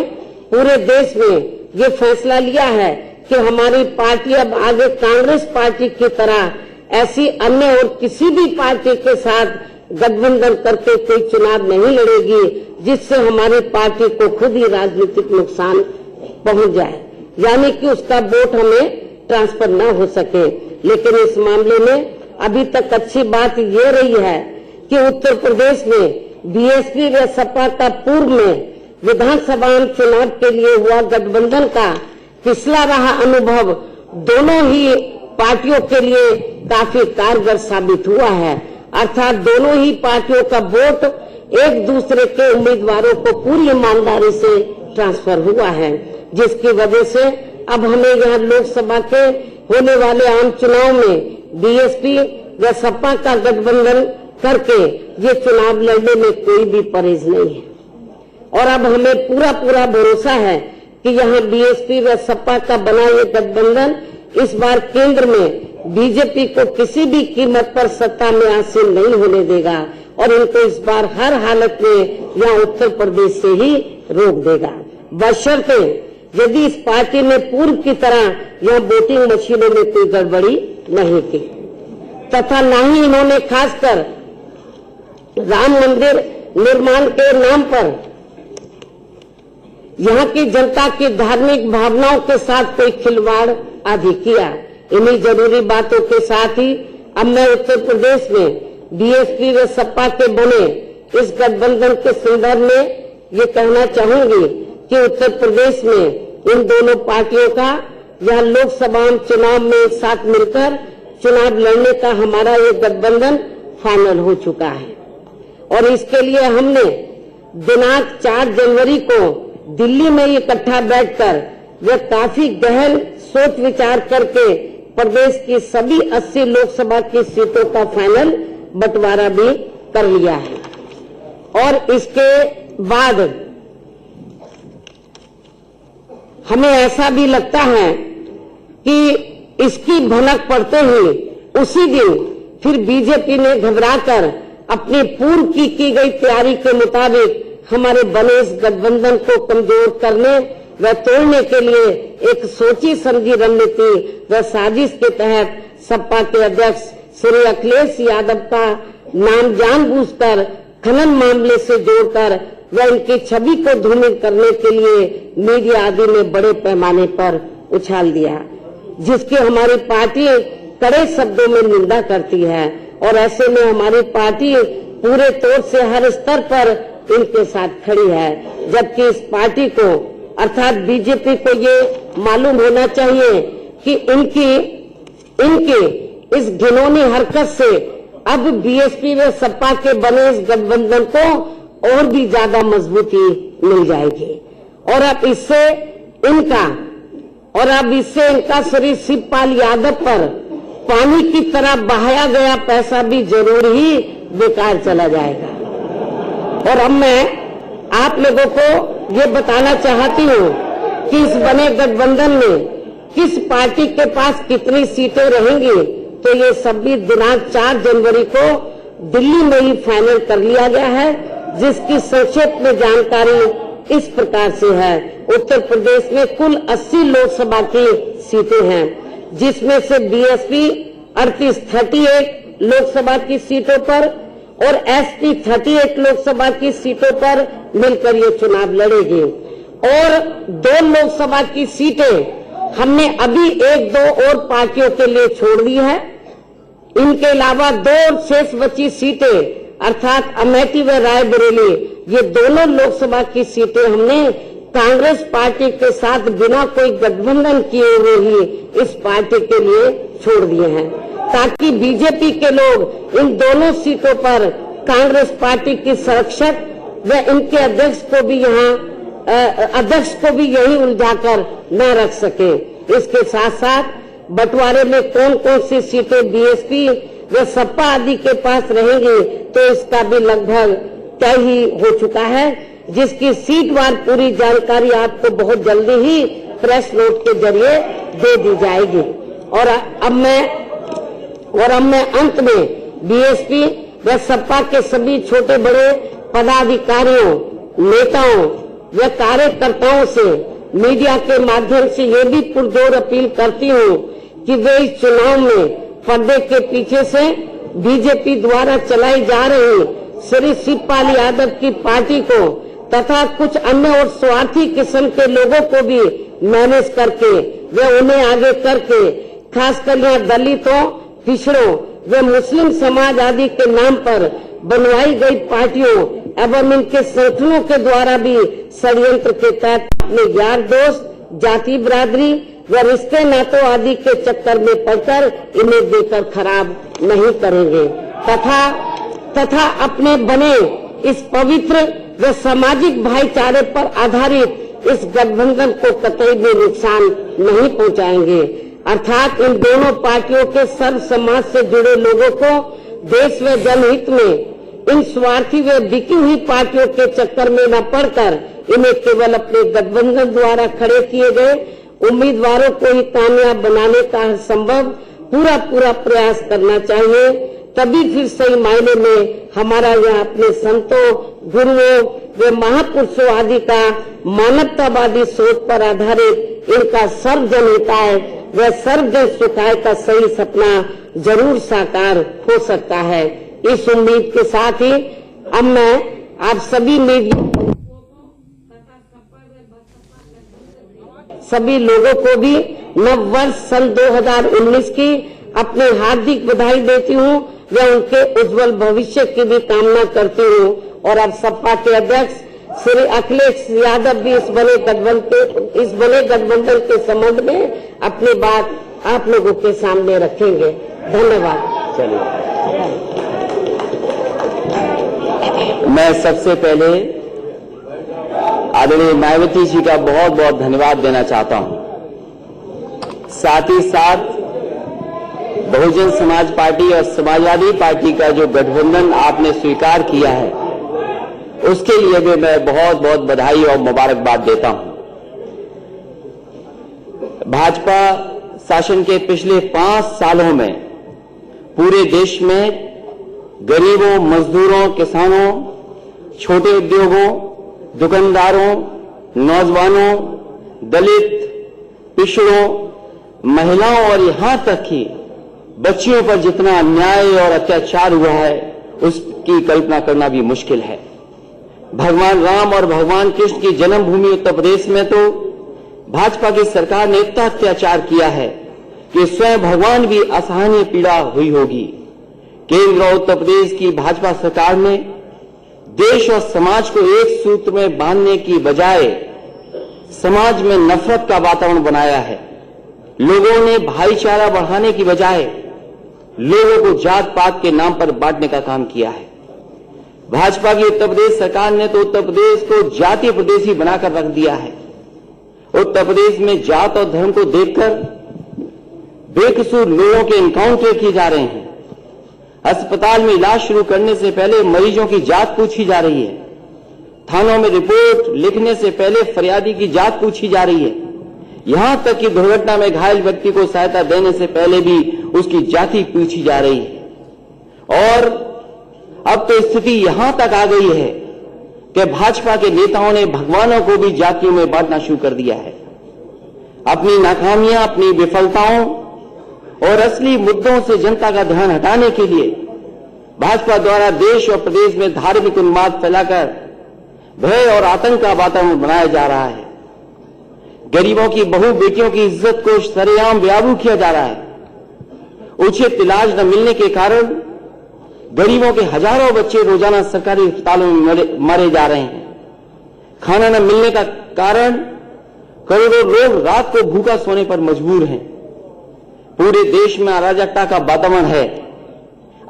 पूरे देश में ये फैसला लिया है कि हमारी पार्टी अब आगे कांग्रेस पार्टी की तरह ऐसी अन्य और किसी भी पार्टी के साथ गठबंधन करके कोई चुनाव नहीं लड़ेगी, जिससे हमारी पार्टी को खुद ही राजनीतिक नुकसान पहुंच जाए, यानी कि उसका वोट हमें ट्रांसफर न हो सके। लेकिन इस मामले में अभी तक अच्छी बात ये रही है कि उत्तर प्रदेश में बीएसपी व सपा का पूर्व में विधानसभा चुनाव के लिए हुआ गठबंधन का पिछला रहा अनुभव दोनों ही पार्टियों के लिए काफी कारगर साबित हुआ है। अर्थात दोनों ही पार्टियों का वोट एक दूसरे के उम्मीदवारों को पूरी ईमानदारी से ट्रांसफर हुआ है, जिसकी वजह से अब हमें यहाँ लोकसभा के होने वाले आम चुनाव में बीएसपी व सपा का गठबंधन करके ये चुनाव लड़ने में कोई भी परहेज नहीं है। और अब हमें पूरा भरोसा है कि यहाँ बीएसपी व सपा का बना ये गठबंधन इस बार केंद्र में बीजेपी को किसी भी कीमत पर सत्ता में हासिल नहीं होने देगा और इनको इस बार हर हालत में यहाँ उत्तर प्रदेश से ही रोक देगा, बशर्ते यदि इस पार्टी ने पूर्व की तरह यहाँ वोटिंग मशीनों में कोई गड़बड़ी नहीं की तथा न ही इन्होंने खासकर राम मंदिर निर्माण के नाम पर यहाँ की जनता की धार्मिक भावनाओं के साथ कोई खिलवाड़ आदि किया। इन्हीं जरूरी बातों के साथ ही अब मैं उत्तर प्रदेश में बीएसपी व सपा के बने इस गठबंधन के संदर्भ में ये कहना चाहूंगी कि उत्तर प्रदेश में इन दोनों पार्टियों का यहाँ लोकसभा चुनाव में एक साथ मिलकर चुनाव लड़ने का हमारा ये गठबंधन फाइनल हो चुका है और इसके लिए हमने दिनांक 4 जनवरी को दिल्ली में इकट्ठा बैठकर यह काफी गहन सोच विचार करके प्रदेश की सभी 80 लोकसभा की सीटों का फाइनल बंटवारा भी कर लिया है और इसके बाद हमें ऐसा भी लगता है कि इसकी भनक पड़ते ही उसी दिन फिर बीजेपी ने घबराकर अपनी पूर्व की गई तैयारी के मुताबिक हमारे बने इस गठबंधन को कमजोर करने व तोड़ने के लिए एक सोची समझी रणनीति व साजिश के तहत सपा के अध्यक्ष श्री अखिलेश यादव का नाम जानबूझकर खनन मामले से जोड़कर व इनकी छवि को धूमिल करने के लिए मीडिया आदि में बड़े पैमाने पर उछाल दिया, जिसकी हमारी पार्टी कड़े शब्दों में निंदा करती है और ऐसे में हमारी पार्टी पूरे तौर से हर स्तर पर इनके साथ खड़ी है, जबकि इस पार्टी को अर्थात बीजेपी को ये मालूम होना चाहिए कि इनकी इस घिनौनी हरकत से अब बीएसपी व सपा के बने इस गठबंधन को और भी ज्यादा मजबूती मिल जाएगी और अब इससे इनका श्री शिवपाल यादव पर पानी की तरह बहाया गया पैसा भी जरूर ही बेकार चला जाएगा। और अब मैं आप लोगों को ये बताना चाहती हूँ कि इस बने गठबंधन में किस पार्टी के पास कितनी सीटें रहेंगी, तो ये सभी दिनांक 4 जनवरी को दिल्ली में ही फाइनल कर लिया गया है, जिसकी संक्षेप में जानकारी इस प्रकार से है। उत्तर प्रदेश में कुल 80 लोकसभा की सीटें हैं, जिसमें से बीएसपी 38 लोकसभा की सीटों पर और एसपी 38 लोकसभा की सीटों पर मिलकर ये चुनाव लड़ेगी और 2 लोकसभा की सीटें हमने अभी 1-2 और पार्टियों के लिए छोड़ दी है। इनके अलावा 2 शेष बची सीटें अर्थात अमेठी व रायबरेली, ये दोनों लोकसभा की सीटें हमने कांग्रेस पार्टी के साथ बिना कोई गठबंधन किए हुए ही इस पार्टी के लिए छोड़ दिए हैं, ताकि बीजेपी के लोग इन दोनों सीटों पर कांग्रेस पार्टी की संरक्षक व इनके अध्यक्ष को भी यही उलझाकर न रख सके। इसके साथ साथ बंटवारे में कौन कौन सी सीटें बीएसपी व सपा आदि के पास रहेंगी, तो इसका भी लगभग तय ही हो चुका है, जिसकी सीटवार पूरी जानकारी आपको बहुत जल्दी ही प्रेस नोट के जरिए दे दी जाएगी। और अब मैं अंत में बीएसपी व सपा के सभी छोटे बड़े पदाधिकारियों, नेताओं व कार्यकर्ताओं से मीडिया के माध्यम से ये भी पुरजोर अपील करती हूँ कि वे इस चुनाव में पर्दे के पीछे से बीजेपी द्वारा चलाई जा रही श्री शिवपाल यादव की पार्टी को तथा कुछ अन्य और स्वार्थी किस्म के लोगों को भी मैनेज करके वे उन्हें आगे करके खासकर यहाँ दलितों, पिछड़ों व मुस्लिम समाज आदि के नाम पर बनवाई गई पार्टियों एवं इनके संगठनों के द्वारा भी षड्यंत्र के तहत अपने यार दोस्त, जाति बिरादरी व रिश्ते नातों आदि के चक्कर में पड़कर इन्हें देकर खराब नहीं करेंगे तथा अपने बने इस पवित्र व सामाजिक भाईचारे पर आधारित इस गठबंधन को कतई भी नुकसान नहीं पहुंचाएंगे। अर्थात इन दोनों पार्टियों के सर्व समाज से जुड़े लोगों को देश व जनहित में इन स्वार्थी व बिकी हुई पार्टियों के चक्कर में न पड़कर इन्हें केवल अपने गठबंधन द्वारा खड़े किए गए उम्मीदवारों को ही कामयाब बनाने का संभव पूरा प्रयास करना चाहिए। तभी फिर सही मायने में हमारा यह अपने संतों, गुरुओं व महापुरुषों आदि का मानवतावादी सोच पर आधारित इनका सर्वजन हिताय व सर्वजन सुखाय का सही सपना जरूर साकार हो सकता है। इस उम्मीद के साथ ही अब मैं आप सभी लोगों को भी नव वर्ष सन 2019 की अपनी हार्दिक बधाई देती हूँ व उनके उज्जवल भविष्य की भी कामना करती हूँ। और अब सपा के अध्यक्ष श्री अखिलेश यादव भी इस बने गठबंधन के संबंध में अपनी बात आप लोगों के सामने रखेंगे। धन्यवाद। मैं सबसे पहले आदरणीय मायावती जी का बहुत बहुत धन्यवाद देना चाहता हूं। साथ ही साथ बहुजन समाज पार्टी और समाजवादी पार्टी का जो गठबंधन आपने स्वीकार किया है उसके लिए भी मैं बहुत बहुत बधाई और मुबारकबाद देता हूं। भाजपा शासन के पिछले 5 सालों में पूरे देश में गरीबों, मजदूरों, किसानों, छोटे उद्योगों, दुकानदारों, नौजवानों, दलित, पिछड़ों, महिलाओं और यहां तक कि बच्चियों पर जितना अन्याय और अत्याचार हुआ है उसकी कल्पना करना भी मुश्किल है। भगवान राम और भगवान कृष्ण की जन्मभूमि उत्तर प्रदेश में तो भाजपा की सरकार ने इतना अत्याचार किया है कि स्वयं भगवान भी असहनीय पीड़ा हुई होगी। केंद्र और उत्तर प्रदेश की भाजपा सरकार ने देश और समाज को एक सूत्र में बांधने की बजाय समाज में नफरत का वातावरण बनाया है। लोगों ने भाईचारा बढ़ाने की बजाय लोगों को जात पात के नाम पर बांटने का काम किया है। भाजपा की उत्तर प्रदेश सरकार ने तो उत्तर प्रदेश को जातीय प्रदेश ही बनाकर रख दिया है। उत्तर प्रदेश में जात और धर्म को देखकर बेकसूर लोगों के एनकाउंटर किए जा रहे हैं। अस्पताल में इलाज शुरू करने से पहले मरीजों की जात पूछी जा रही है। थानों में रिपोर्ट लिखने से पहले फरियादी की जात पूछी जा रही है। यहां तक कि दुर्घटना में घायल व्यक्ति को सहायता देने से पहले भी उसकी जाति पूछी जा रही है। और अब तो स्थिति यहां तक आ गई है कि भाजपा के नेताओं ने भगवानों को भी जातियों में बांटना शुरू कर दिया है। अपनी नाकामियां, अपनी विफलताओं और असली मुद्दों से जनता का ध्यान हटाने के लिए भाजपा द्वारा देश और प्रदेश में धार्मिक उन्माद फैलाकर भय और आतंक का वातावरण बनाया जा रहा है। गरीबों की बहु बेटियों की इज्जत को सरेआम बेआबरू किया जा रहा है। उचित इलाज न मिलने के कारण गरीबों के हजारों बच्चे रोजाना सरकारी अस्पतालों में मारे जा रहे हैं। खाना न मिलने का कारण करोड़ों लोग रात को भूखा सोने पर मजबूर हैं। पूरे देश में अराजकता का वातावरण है।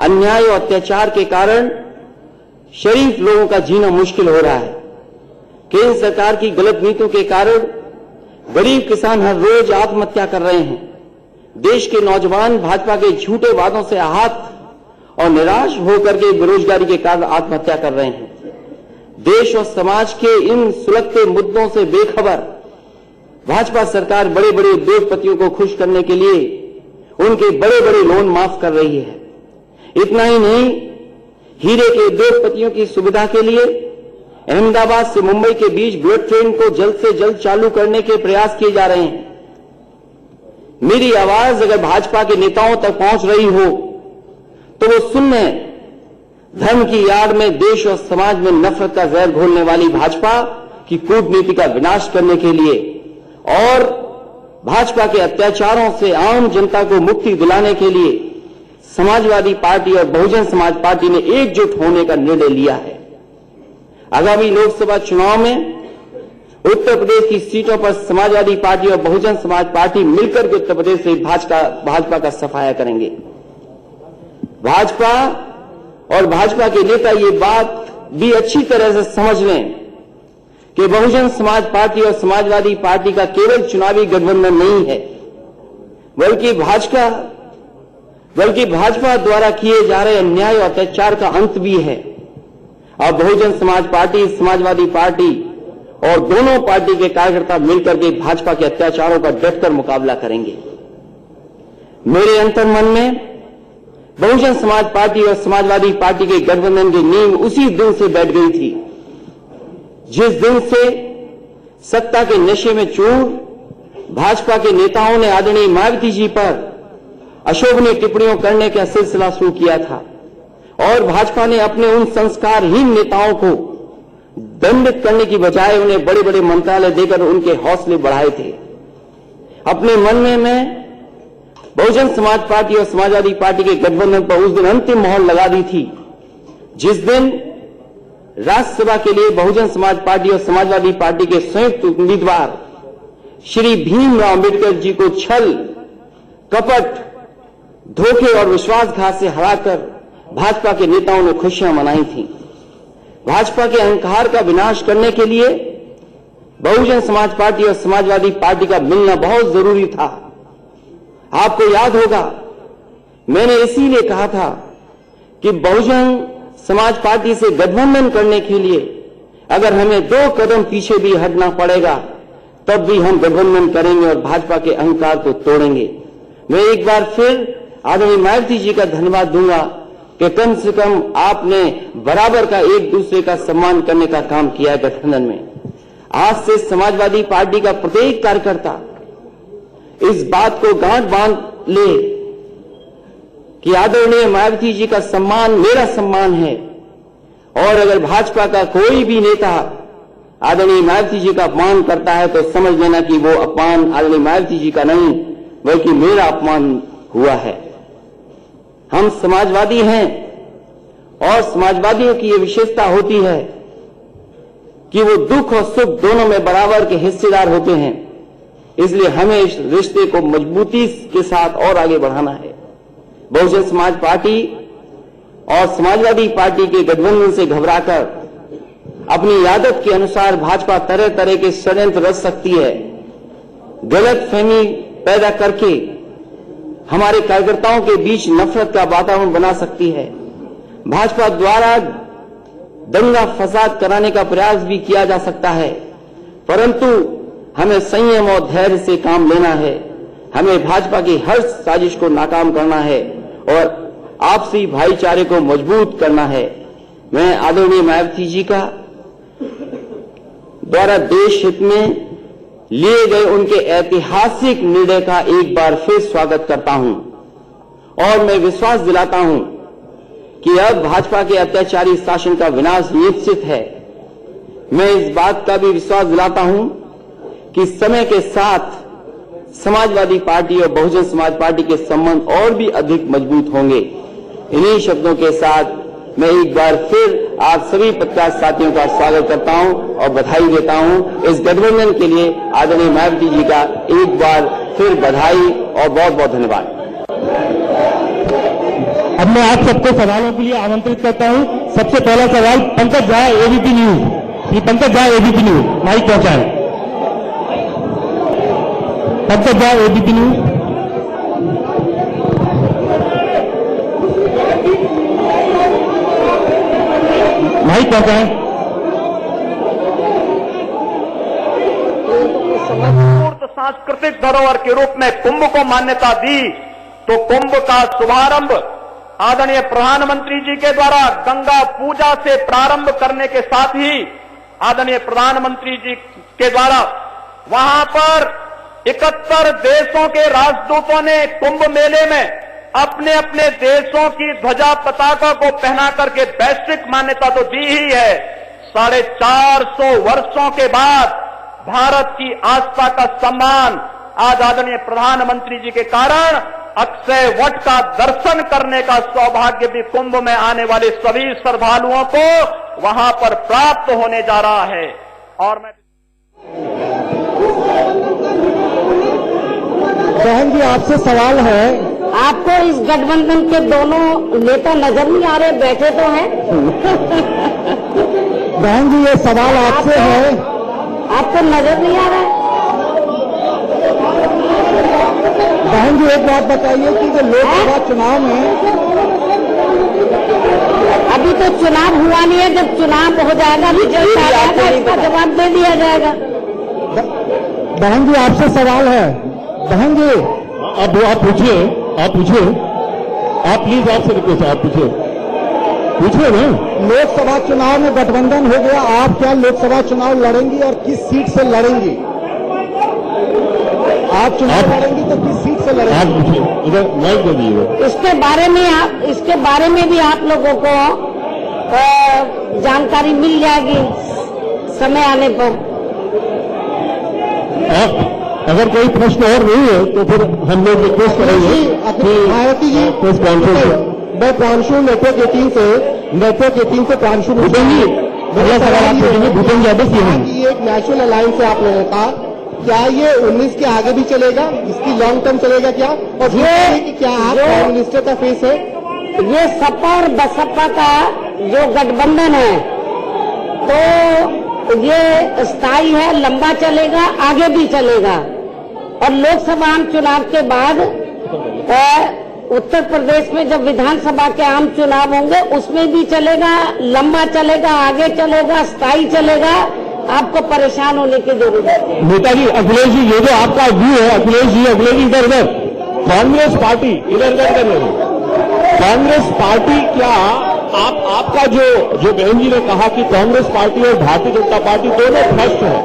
अन्याय और अत्याचार के कारण शरीफ लोगों का जीना मुश्किल हो रहा है। केंद्र सरकार की गलत नीतियों के कारण गरीब किसान हर रोज आत्महत्या कर रहे हैं। देश के नौजवान भाजपा के झूठे वादों से आहत और निराश होकर के बेरोजगारी के कारण आत्महत्या कर रहे हैं। देश और समाज के इन सुलगते मुद्दों से बेखबर भाजपा सरकार बड़े बड़े उद्योगपतियों को खुश करने के लिए उनके बड़े बड़े लोन माफ कर रही है। इतना ही नहीं, हीरे के उद्योगपतियों की सुविधा के लिए अहमदाबाद से मुंबई के बीच बुलेट ट्रेन को जल्द से जल्द चालू करने के प्रयास किए जा रहे हैं। मेरी आवाज अगर भाजपा के नेताओं तक पहुंच रही हो तो वो सुन लें। धर्म की आड़ में देश और समाज में नफरत का जहर घोलने वाली भाजपा की कूटनीति का विनाश करने के लिए और भाजपा के अत्याचारों से आम जनता को मुक्ति दिलाने के लिए समाजवादी पार्टी और बहुजन समाज पार्टी ने एकजुट होने का निर्णय लिया है। आगामी लोकसभा चुनाव में उत्तर प्रदेश की सीटों पर समाजवादी पार्टी और बहुजन समाज पार्टी मिलकर के उत्तर प्रदेश से भाजपा का सफाया करेंगे। भाजपा और भाजपा के नेता ये बात भी अच्छी तरह से समझ लें कि बहुजन समाज पार्टी और समाजवादी पार्टी का केवल चुनावी गठबंधन नहीं है, बल्कि भाजपा द्वारा किए जा रहे अन्याय और अत्याचार का अंत भी है। अब बहुजन समाज पार्टी, समाजवादी पार्टी और दोनों पार्टी के कार्यकर्ता मिलकर के भाजपा के अत्याचारों का डटकर मुकाबला करेंगे। मेरे अंतर्मन में बहुजन समाज पार्टी और समाजवादी पार्टी के गठबंधन की नींव उसी दिन से बैठ गई थी जिस दिन से सत्ता के नशे में चूर भाजपा के नेताओं ने आदरणीय मायावती जी पर अशोभनीय टिप्पणियों करने का सिलसिला शुरू किया था और भाजपा ने अपने उन संस्कारहीन नेताओं को दंडित करने की बजाय उन्हें बड़े बड़े मंत्रालय देकर उनके हौसले बढ़ाए थे। अपने मन में मैं बहुजन समाज पार्टी और समाजवादी पार्टी के गठबंधन पर उस दिन अंतिम मोहर लगा दी थी जिस दिन राज्यसभा के लिए बहुजन समाज पार्टी और समाजवादी पार्टी के संयुक्त उम्मीदवार श्री भीमराव अंबेडकर जी को छल, कपट, धोखे और विश्वासघात से हराकर भाजपा के नेताओं ने खुशियां मनाई थी। भाजपा के अहंकार का विनाश करने के लिए बहुजन समाज पार्टी और समाजवादी पार्टी का मिलना बहुत जरूरी था। आपको याद होगा, मैंने इसीलिए कहा था कि बहुजन समाज पार्टी से गठबंधन करने के लिए अगर हमें 2 कदम पीछे भी हटना पड़ेगा तब भी हम गठबंधन करेंगे और भाजपा के अहंकार को तोड़ेंगे। मैं एक बार फिर आदरणीय मायावती जी का धन्यवाद दूंगा कि कम से कम आपने बराबर का एक दूसरे का सम्मान करने का काम किया है गठबंधन में। आज से समाजवादी पार्टी का प्रत्येक कार्यकर्ता इस बात को गांठ बांध ले कि आदरणीय मायावती जी का सम्मान मेरा सम्मान है और अगर भाजपा का कोई भी नेता आदरणीय मायावती जी का अपमान करता है तो समझ लेना कि वो अपमान आदरणीय मायावती जी का नहीं बल्कि मेरा अपमान हुआ है। हम समाजवादी हैं और समाजवादियों की ये विशेषता होती है कि वो दुख और सुख दोनों में बराबर के हिस्सेदार होते हैं। इसलिए हमें इस रिश्ते को मजबूती के साथ और आगे बढ़ाना है। बहुजन समाज पार्टी और समाजवादी पार्टी के गठबंधन से घबराकर अपनी आदत के अनुसार भाजपा तरह तरह के षड्यंत्र रच सकती है, गलतफहमी पैदा करके हमारे कार्यकर्ताओं के बीच नफरत का वातावरण बना सकती है। भाजपा द्वारा दंगा फसाद कराने का प्रयास भी किया जा सकता है, परंतु हमें संयम और धैर्य से काम लेना है। हमें भाजपा की हर साजिश को नाकाम करना है और आपसी भाईचारे को मजबूत करना है। मैं आदरणीय मायावती जी का द्वारा देश हित में लिए गए उनके ऐतिहासिक निर्णय का एक बार फिर स्वागत करता हूं और मैं विश्वास दिलाता हूं कि अब भाजपा के अत्याचारी शासन का विनाश निश्चित है। मैं इस बात का भी विश्वास दिलाता हूं कि समय के साथ समाजवादी पार्टी और बहुजन समाज पार्टी के संबंध और भी अधिक मजबूत होंगे। इन्हीं शब्दों के साथ मैं एक बार फिर आप सभी पत्रकार साथियों का स्वागत करता हूं और बधाई देता हूं। इस गठबंधन के लिए आदरणीय मायावती जी का एक बार फिर बधाई और बहुत बहुत धन्यवाद। अब मैं आप सबको सवालों के लिए आमंत्रित करता हूं। सबसे पहला सवाल पंकज झा, एबीपी न्यूज। ये Pankaj Jha, ABP news, mic पहुंचाएं। Pankaj Jha, ABP news. Mic पहुंचाएं। सांस्कृतिक धरोहर के रूप में कुंभ को मान्यता दी तो कुंभ का शुभारंभ आदरणीय प्रधानमंत्री जी के द्वारा गंगा पूजा से प्रारंभ करने के साथ ही आदरणीय प्रधानमंत्री जी के द्वारा वहां पर 71 देशों के राजदूतों ने कुंभ मेले में अपने अपने देशों की ध्वजा पताका को पहना करके वैश्विक मान्यता तो दी ही है। 450 वर्षों के बाद भारत की आस्था का सम्मान आज आदरणीय प्रधानमंत्री जी के कारण अक्षय वट का दर्शन करने का सौभाग्य भी कुंभ में आने वाले सभी श्रद्धालुओं को वहां पर प्राप्त होने जा रहा है। और मैं बहन जी, आपसे सवाल है। आपको इस गठबंधन के दोनों नेता नजर नहीं आ रहे? बैठे तो हैं। बहन जी, ये सवाल आपसे है। आपको नजर नहीं आ रहा है? बहन जी, एक बात बताइए कि जो लोकसभा चुनाव में, अभी तो चुनाव हुआ नहीं है, जब चुनाव हो जाएगा रिजल्ट आ जाएगा, इसका जवाब दे दिया जाएगा। बहन जी आपसे सवाल है। बहन जी अब आप पूछिए, आप पूछिए, आप प्लीज, आपसे रिक्वेस्ट है, आप पूछिए ना। लोकसभा चुनाव में गठबंधन हो गया, आप क्या लोकसभा चुनाव लड़ेंगी और किस सीट से लड़ेंगी? आप चुनाव लड़ेंगी तो किस सीट से लड़ेंगी? आप पूछिए, इधर माइक दे दीजिए। इसके बारे में भी आप लोगों को जानकारी मिल जाएगी समय आने पर। अगर कोई प्रश्न और नहीं है तो फिर हम लोग रिक्वेस्ट करेंगे कि प्रेस कॉन्फ्रेंस। मैं प्रांशु नेटवर्क 18 से प्रांशु भूपेंद्र, मेरा सवाल आप पूछेंगे भूपेंद्र यादव की एक नेशनल अलायंस है आप लोगों का, क्या ये 19 के आगे भी चलेगा? इसकी लॉन्ग टर्म चलेगा क्या? और ये कि क्या आप प्राइम मिनिस्टर का फेस है? ये सपा और बसपा का जो गठबंधन है तो ये स्थायी है, लंबा चलेगा, आगे भी चलेगा। और लोकसभा आम चुनाव के बाद उत्तर प्रदेश में जब विधानसभा के आम चुनाव होंगे उसमें भी चलेगा, लंबा चलेगा, आगे चलेगा, स्थायी चलेगा। आपको परेशान होने की जरूरत है। नेताजी अखिलेश जी, ये जो आपका व्यू है, अखिलेश जी इधर उधर, कांग्रेस पार्टी इधर उधर कर रही है। कांग्रेस पार्टी क्या आपका जो बहन जी ने कहा कि कांग्रेस पार्टी और भारतीय जनता पार्टी दोनों भ्रष्ट है,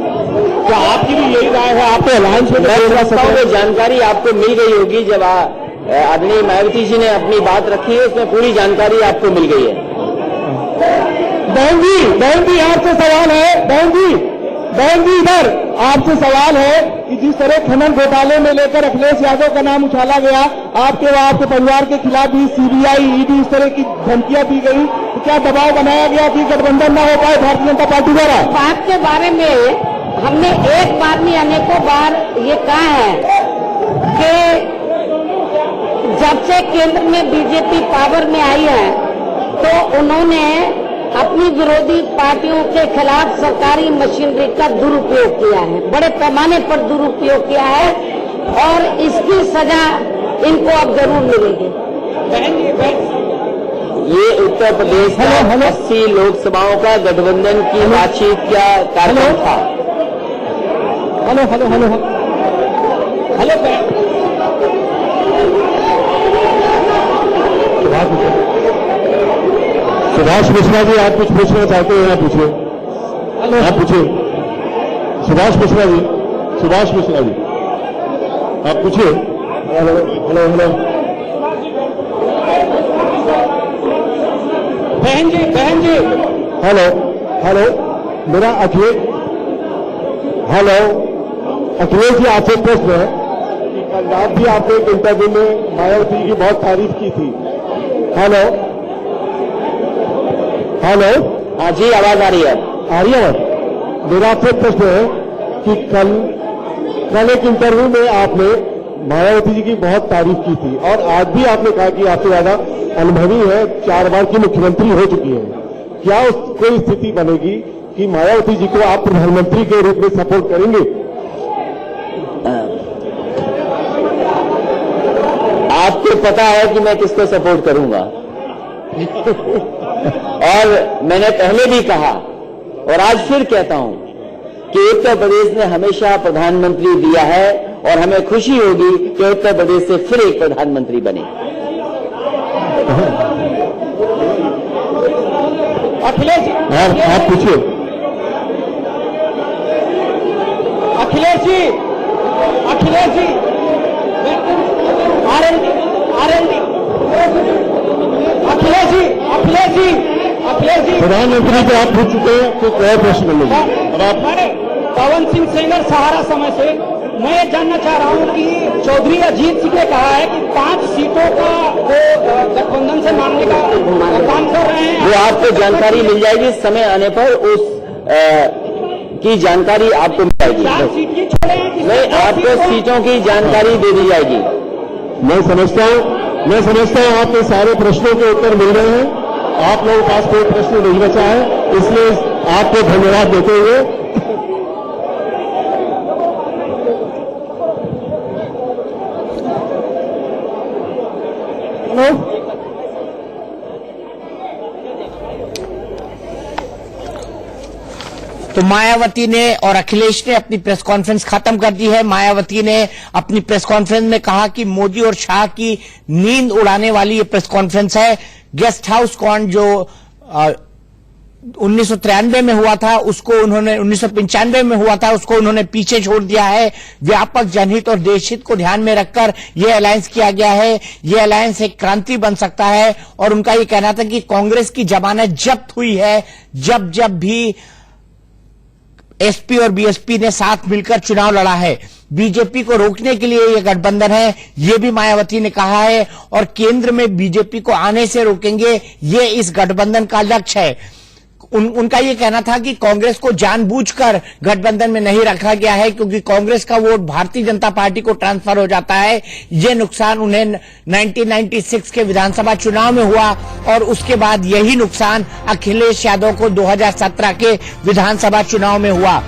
क्या आपकी भी यही राय है? आपको अलायंस में जानकारी आपको मिल गई होगी जब आदरणीय मायावती जी ने अपनी बात रखी है, उसमें पूरी जानकारी आपको मिल गई है। बहन जी आपसे सवाल है। बहन जी इधर आपसे सवाल है कि जिस तरह खनन घोटाले में लेकर अखिलेश यादव का नाम उछाला गया, आपके व आपके परिवार के खिलाफ भी सीबीआई ईडी इस तरह की धमकियां दी गई, तो क्या दबाव बनाया गया कि गठबंधन न हो पाए भारतीय जनता पार्टी द्वारा? बात के बारे में हमने एक बार नहीं अनेकों बार ये कहा है कि जब से केंद्र में बीजेपी पावर में आई है तो उन्होंने अपनी विरोधी पार्टियों के खिलाफ सरकारी मशीनरी का दुरुपयोग किया है, बड़े पैमाने पर दुरुपयोग किया है और इसकी सजा इनको अब जरूर मिलेगी। ये उत्तर प्रदेश का 80 लोकसभाओं का गठबंधन की बातचीत क्या कार्यक्रम था? हेलो सुभाष मिश्रा जी, आप कुछ पूछना चाहते हैं? आप पूछिए, आप पूछिए। सुभाष मिश्रा जी, आप पूछिए। हेलो बहन जी हेलो मेरा अखिलेश जी आपसे प्रश्न है कि कल रात भी आपने एक इंटरव्यू में मायावती की बहुत तारीफ की थी। हेलो हाँ जी, आवाज आ रही है? मेरा आपसे प्रश्न है कि कल एक इंटरव्यू में आपने मायावती जी की बहुत तारीफ की थी और आज भी आपने कहा कि आपसे ज्यादा अनुभवी है, 4 बार की मुख्यमंत्री हो चुकी है। क्या कोई स्थिति बनेगी कि मायावती जी को आप प्रधानमंत्री के रूप में सपोर्ट करेंगे? आपको पता है कि मैं किसको सपोर्ट करूंगा और मैंने पहले भी कहा और आज फिर कहता हूं कि उत्तर प्रदेश ने हमेशा प्रधानमंत्री दिया है और हमें खुशी होगी कि उत्तर प्रदेश से फिर एक प्रधानमंत्री बने। अखिलेश आप पूछिए। अखिलेश जी प्रधानमंत्री को आप पूछ चुके हैं तो क्या प्रश्न मिलेगा? अब आप पवन सिंह सेंगर सहारा समय से मैं ये जानना चाह रहा हूं कि चौधरी अजीत सिंह ने कहा है कि 5 सीटों का वो गठबंधन से मांगने का काम कर रहे हैं। वो आपको जानकारी मिल जाएगी, समय आने पर उस की जानकारी आपको मिल जाएगी। 4 सीट ही छोड़े हैं, नहीं, आपको सीटों की जानकारी दे दी जाएगी। मैं समझता हूं आपके सारे प्रश्नों के उत्तर मिल रहे हैं आप लोगों के पास कोई प्रश्न नहीं बचा है, इसलिए आपको धन्यवाद देते हुए तो मायावती ने और अखिलेश ने अपनी प्रेस कॉन्फ्रेंस खत्म कर दी है। मायावती ने अपनी प्रेस कॉन्फ्रेंस में कहा कि मोदी और शाह की नींद उड़ाने वाली ये प्रेस कॉन्फ्रेंस है। गेस्ट हाउस कांड जो 1993 में हुआ था उसको उन्होंने 1995 में हुआ था उसको उन्होंने पीछे छोड़ दिया है। व्यापक जनहित और देशहित को ध्यान में रखकर यह अलायंस किया गया है। यह अलायंस एक क्रांति बन सकता है। और उनका यह कहना था कि कांग्रेस की जमानत जब्त हुई है जब भी एसपी और बीएसपी ने साथ मिलकर चुनाव लड़ा है। बीजेपी को रोकने के लिए यह गठबंधन है, यह भी मायावती ने कहा है। और केंद्र में बीजेपी को आने से रोकेंगे, यह इस गठबंधन का लक्ष्य है। उनका यह कहना था कि कांग्रेस को जानबूझकर गठबंधन में नहीं रखा गया है, क्योंकि कांग्रेस का वोट भारतीय जनता पार्टी को ट्रांसफर हो जाता है। यह नुकसान उन्हें 1996 के विधानसभा चुनाव में हुआ और उसके बाद यही नुकसान अखिलेश यादव को 2017 के विधानसभा चुनाव में हुआ।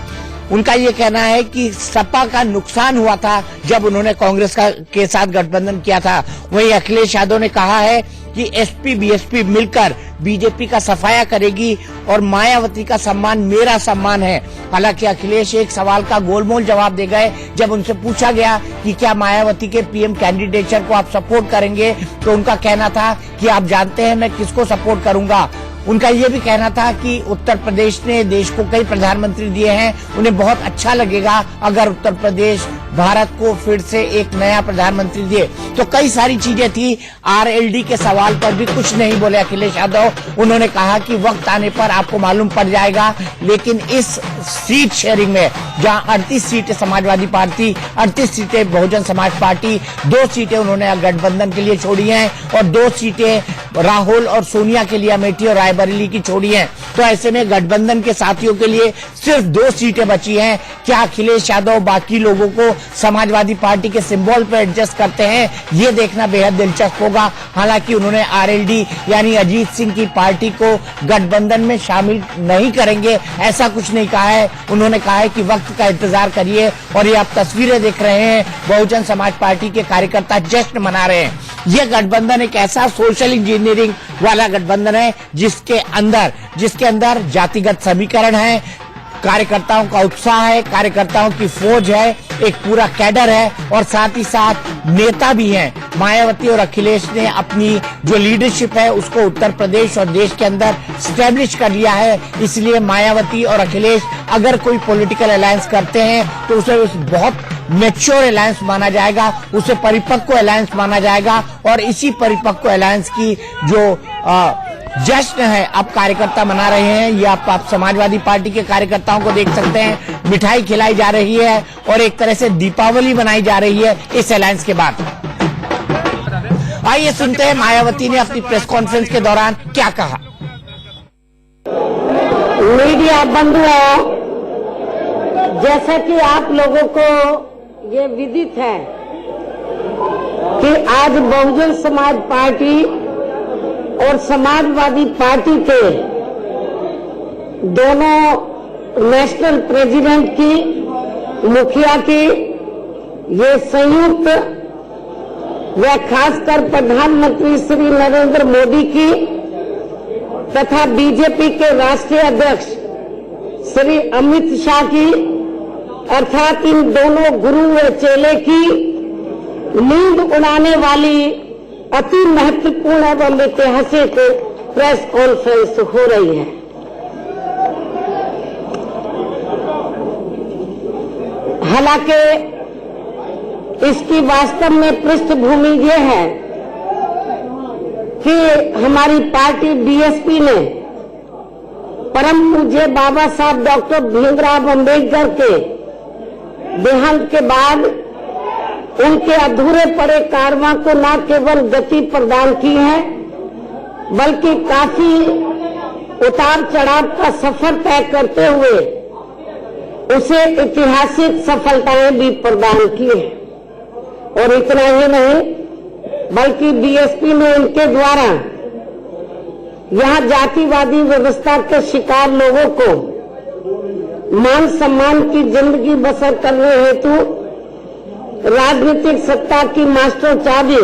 उनका यह कहना है कि सपा का नुकसान हुआ था जब उन्होंने कांग्रेस के साथ गठबंधन किया था। वहीं अखिलेश यादव ने कहा है कि एसपी बीएसपी मिलकर बीजेपी का सफाया करेगी और मायावती का सम्मान मेरा सम्मान है। हालांकि अखिलेश एक सवाल का गोलमोल जवाब दे गए जब उनसे पूछा गया कि क्या मायावती के पीएम कैंडिडेचर को आप सपोर्ट करेंगे, तो उनका कहना था कि आप जानते हैं मैं किसको सपोर्ट करूंगा। उनका यह भी कहना था कि उत्तर प्रदेश ने देश को कई प्रधानमंत्री दिए हैं, उन्हें बहुत अच्छा लगेगा अगर उत्तर प्रदेश भारत को फिर से एक नया प्रधानमंत्री दिए। तो कई सारी चीजें थी। आरएलडी के सवाल पर भी कुछ नहीं बोले अखिलेश यादव। उन्होंने कहा कि वक्त आने पर आपको मालूम पड़ जाएगा, लेकिन इस सीट शेयरिंग में जहां 38 सीटें समाजवादी पार्टी, 38 सीटें बहुजन समाज पार्टी, 2 सीटें उन्होंने गठबंधन के लिए छोड़ी हैं और 2 सीटें राहुल और सोनिया के लिए अमेठी और रायबरेली की छोड़ी हैं। तो ऐसे में गठबंधन के साथियों के लिए सिर्फ 2 सीटें बची हैं। क्या अखिलेश यादव बाकी लोगों को समाजवादी पार्टी के सिंबल पर एडजस्ट करते हैं, ये देखना बेहद दिलचस्प होगा। हालांकि उन्होंने आरएलडी यानी अजीत सिंह की पार्टी को गठबंधन में शामिल नहीं करेंगे ऐसा कुछ नहीं कहा है। उन्होंने कहा है कि वक्त का इंतजार करिए। और ये आप तस्वीरें देख रहे हैं, बहुजन समाज पार्टी के कार्यकर्ता जश्न मना रहे हैं। यह गठबंधन एक ऐसा सोशल इंजीनियरिंग वाला गठबंधन है जिसके अंदर जातिगत समीकरण है, कार्यकर्ताओं का उत्साह है, कार्यकर्ताओं की फौज है, एक पूरा कैडर है और साथ ही साथ नेता भी हैं। मायावती और अखिलेश ने अपनी जो लीडरशिप है उसको उत्तर प्रदेश और देश के अंदर स्टैब्लिश कर लिया है। इसलिए मायावती और अखिलेश अगर कोई पॉलिटिकल अलायंस करते हैं तो उसे बहुत मैच्योर अलायंस माना जाएगा, उसे परिपक्व अलायंस माना जाएगा। और इसी परिपक्व अलायंस की जो जश्न है अब कार्यकर्ता मना रहे हैं। ये आप समाजवादी पार्टी के कार्यकर्ताओं को देख सकते हैं, मिठाई खिलाई जा रही है और एक तरह से दीपावली मनाई जा रही है इस अलायंस के बाद। आइए सुनते हैं मायावती ने अपनी प्रेस कॉन्फ्रेंस के दौरान क्या कहा। मीडिया बंधुओं, जैसा कि आप लोगों को ये विदित है कि आज बहुजन समाज पार्टी और समाजवादी पार्टी के दोनों नेशनल प्रेसिडेंट की, मुखिया की ये संयुक्त व खासकर प्रधानमंत्री श्री नरेंद्र मोदी की तथा बीजेपी के राष्ट्रीय अध्यक्ष श्री अमित शाह की, अर्थात इन दोनों गुरु व चेले की नींद उड़ाने वाली अति महत्वपूर्ण एवं ऐतिहासिक प्रेस कॉन्फ्रेंस हो रही है। हालांकि इसकी वास्तव में पृष्ठभूमि ये है कि हमारी पार्टी बीएसपी ने परम पूज्य बाबा साहब डॉक्टर भीमराव अंबेडकर के देहांत के बाद उनके अधूरे पड़े कारवां को न केवल गति प्रदान की है बल्कि काफी उतार चढ़ाव का सफर तय करते हुए उसे ऐतिहासिक सफलताएं भी प्रदान की है। और इतना ही नहीं बल्कि बीएसपी ने उनके द्वारा यहाँ जातिवादी व्यवस्था के शिकार लोगों को मान सम्मान की जिंदगी बसर करने हेतु राजनीतिक सत्ता की मास्टर चाबी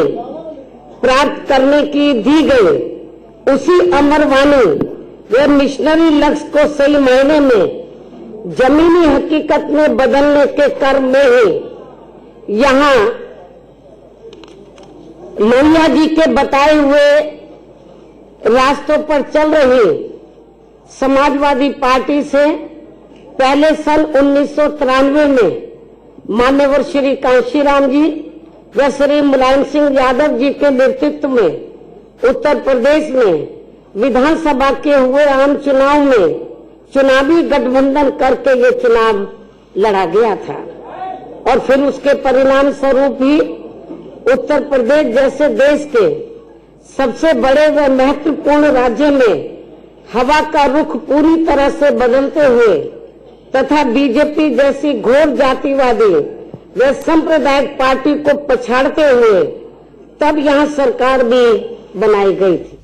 प्राप्त करने की दी गई, उसी अमरवाणी व मिशनरी लक्ष्य को सही मायने में जमीनी हकीकत में बदलने के क्रम में ही यहाँ लोहिया जी के बताए हुए रास्तों पर चल रही समाजवादी पार्टी से पहले सन 1993 में मान्यवर श्री कांशीराम जी व श्री मुलायम सिंह यादव जी के नेतृत्व में उत्तर प्रदेश में विधानसभा के हुए आम चुनाव में चुनावी गठबंधन करके ये चुनाव लड़ा गया था और फिर उसके परिणाम स्वरूप ही उत्तर प्रदेश जैसे देश के सबसे बड़े व महत्वपूर्ण राज्य में हवा का रुख पूरी तरह से बदलते हुए तथा बीजेपी जैसी घोर जातिवादी व सांप्रदायिक पार्टी को पछाड़ते हुए तब यहाँ सरकार भी बनाई गई थी।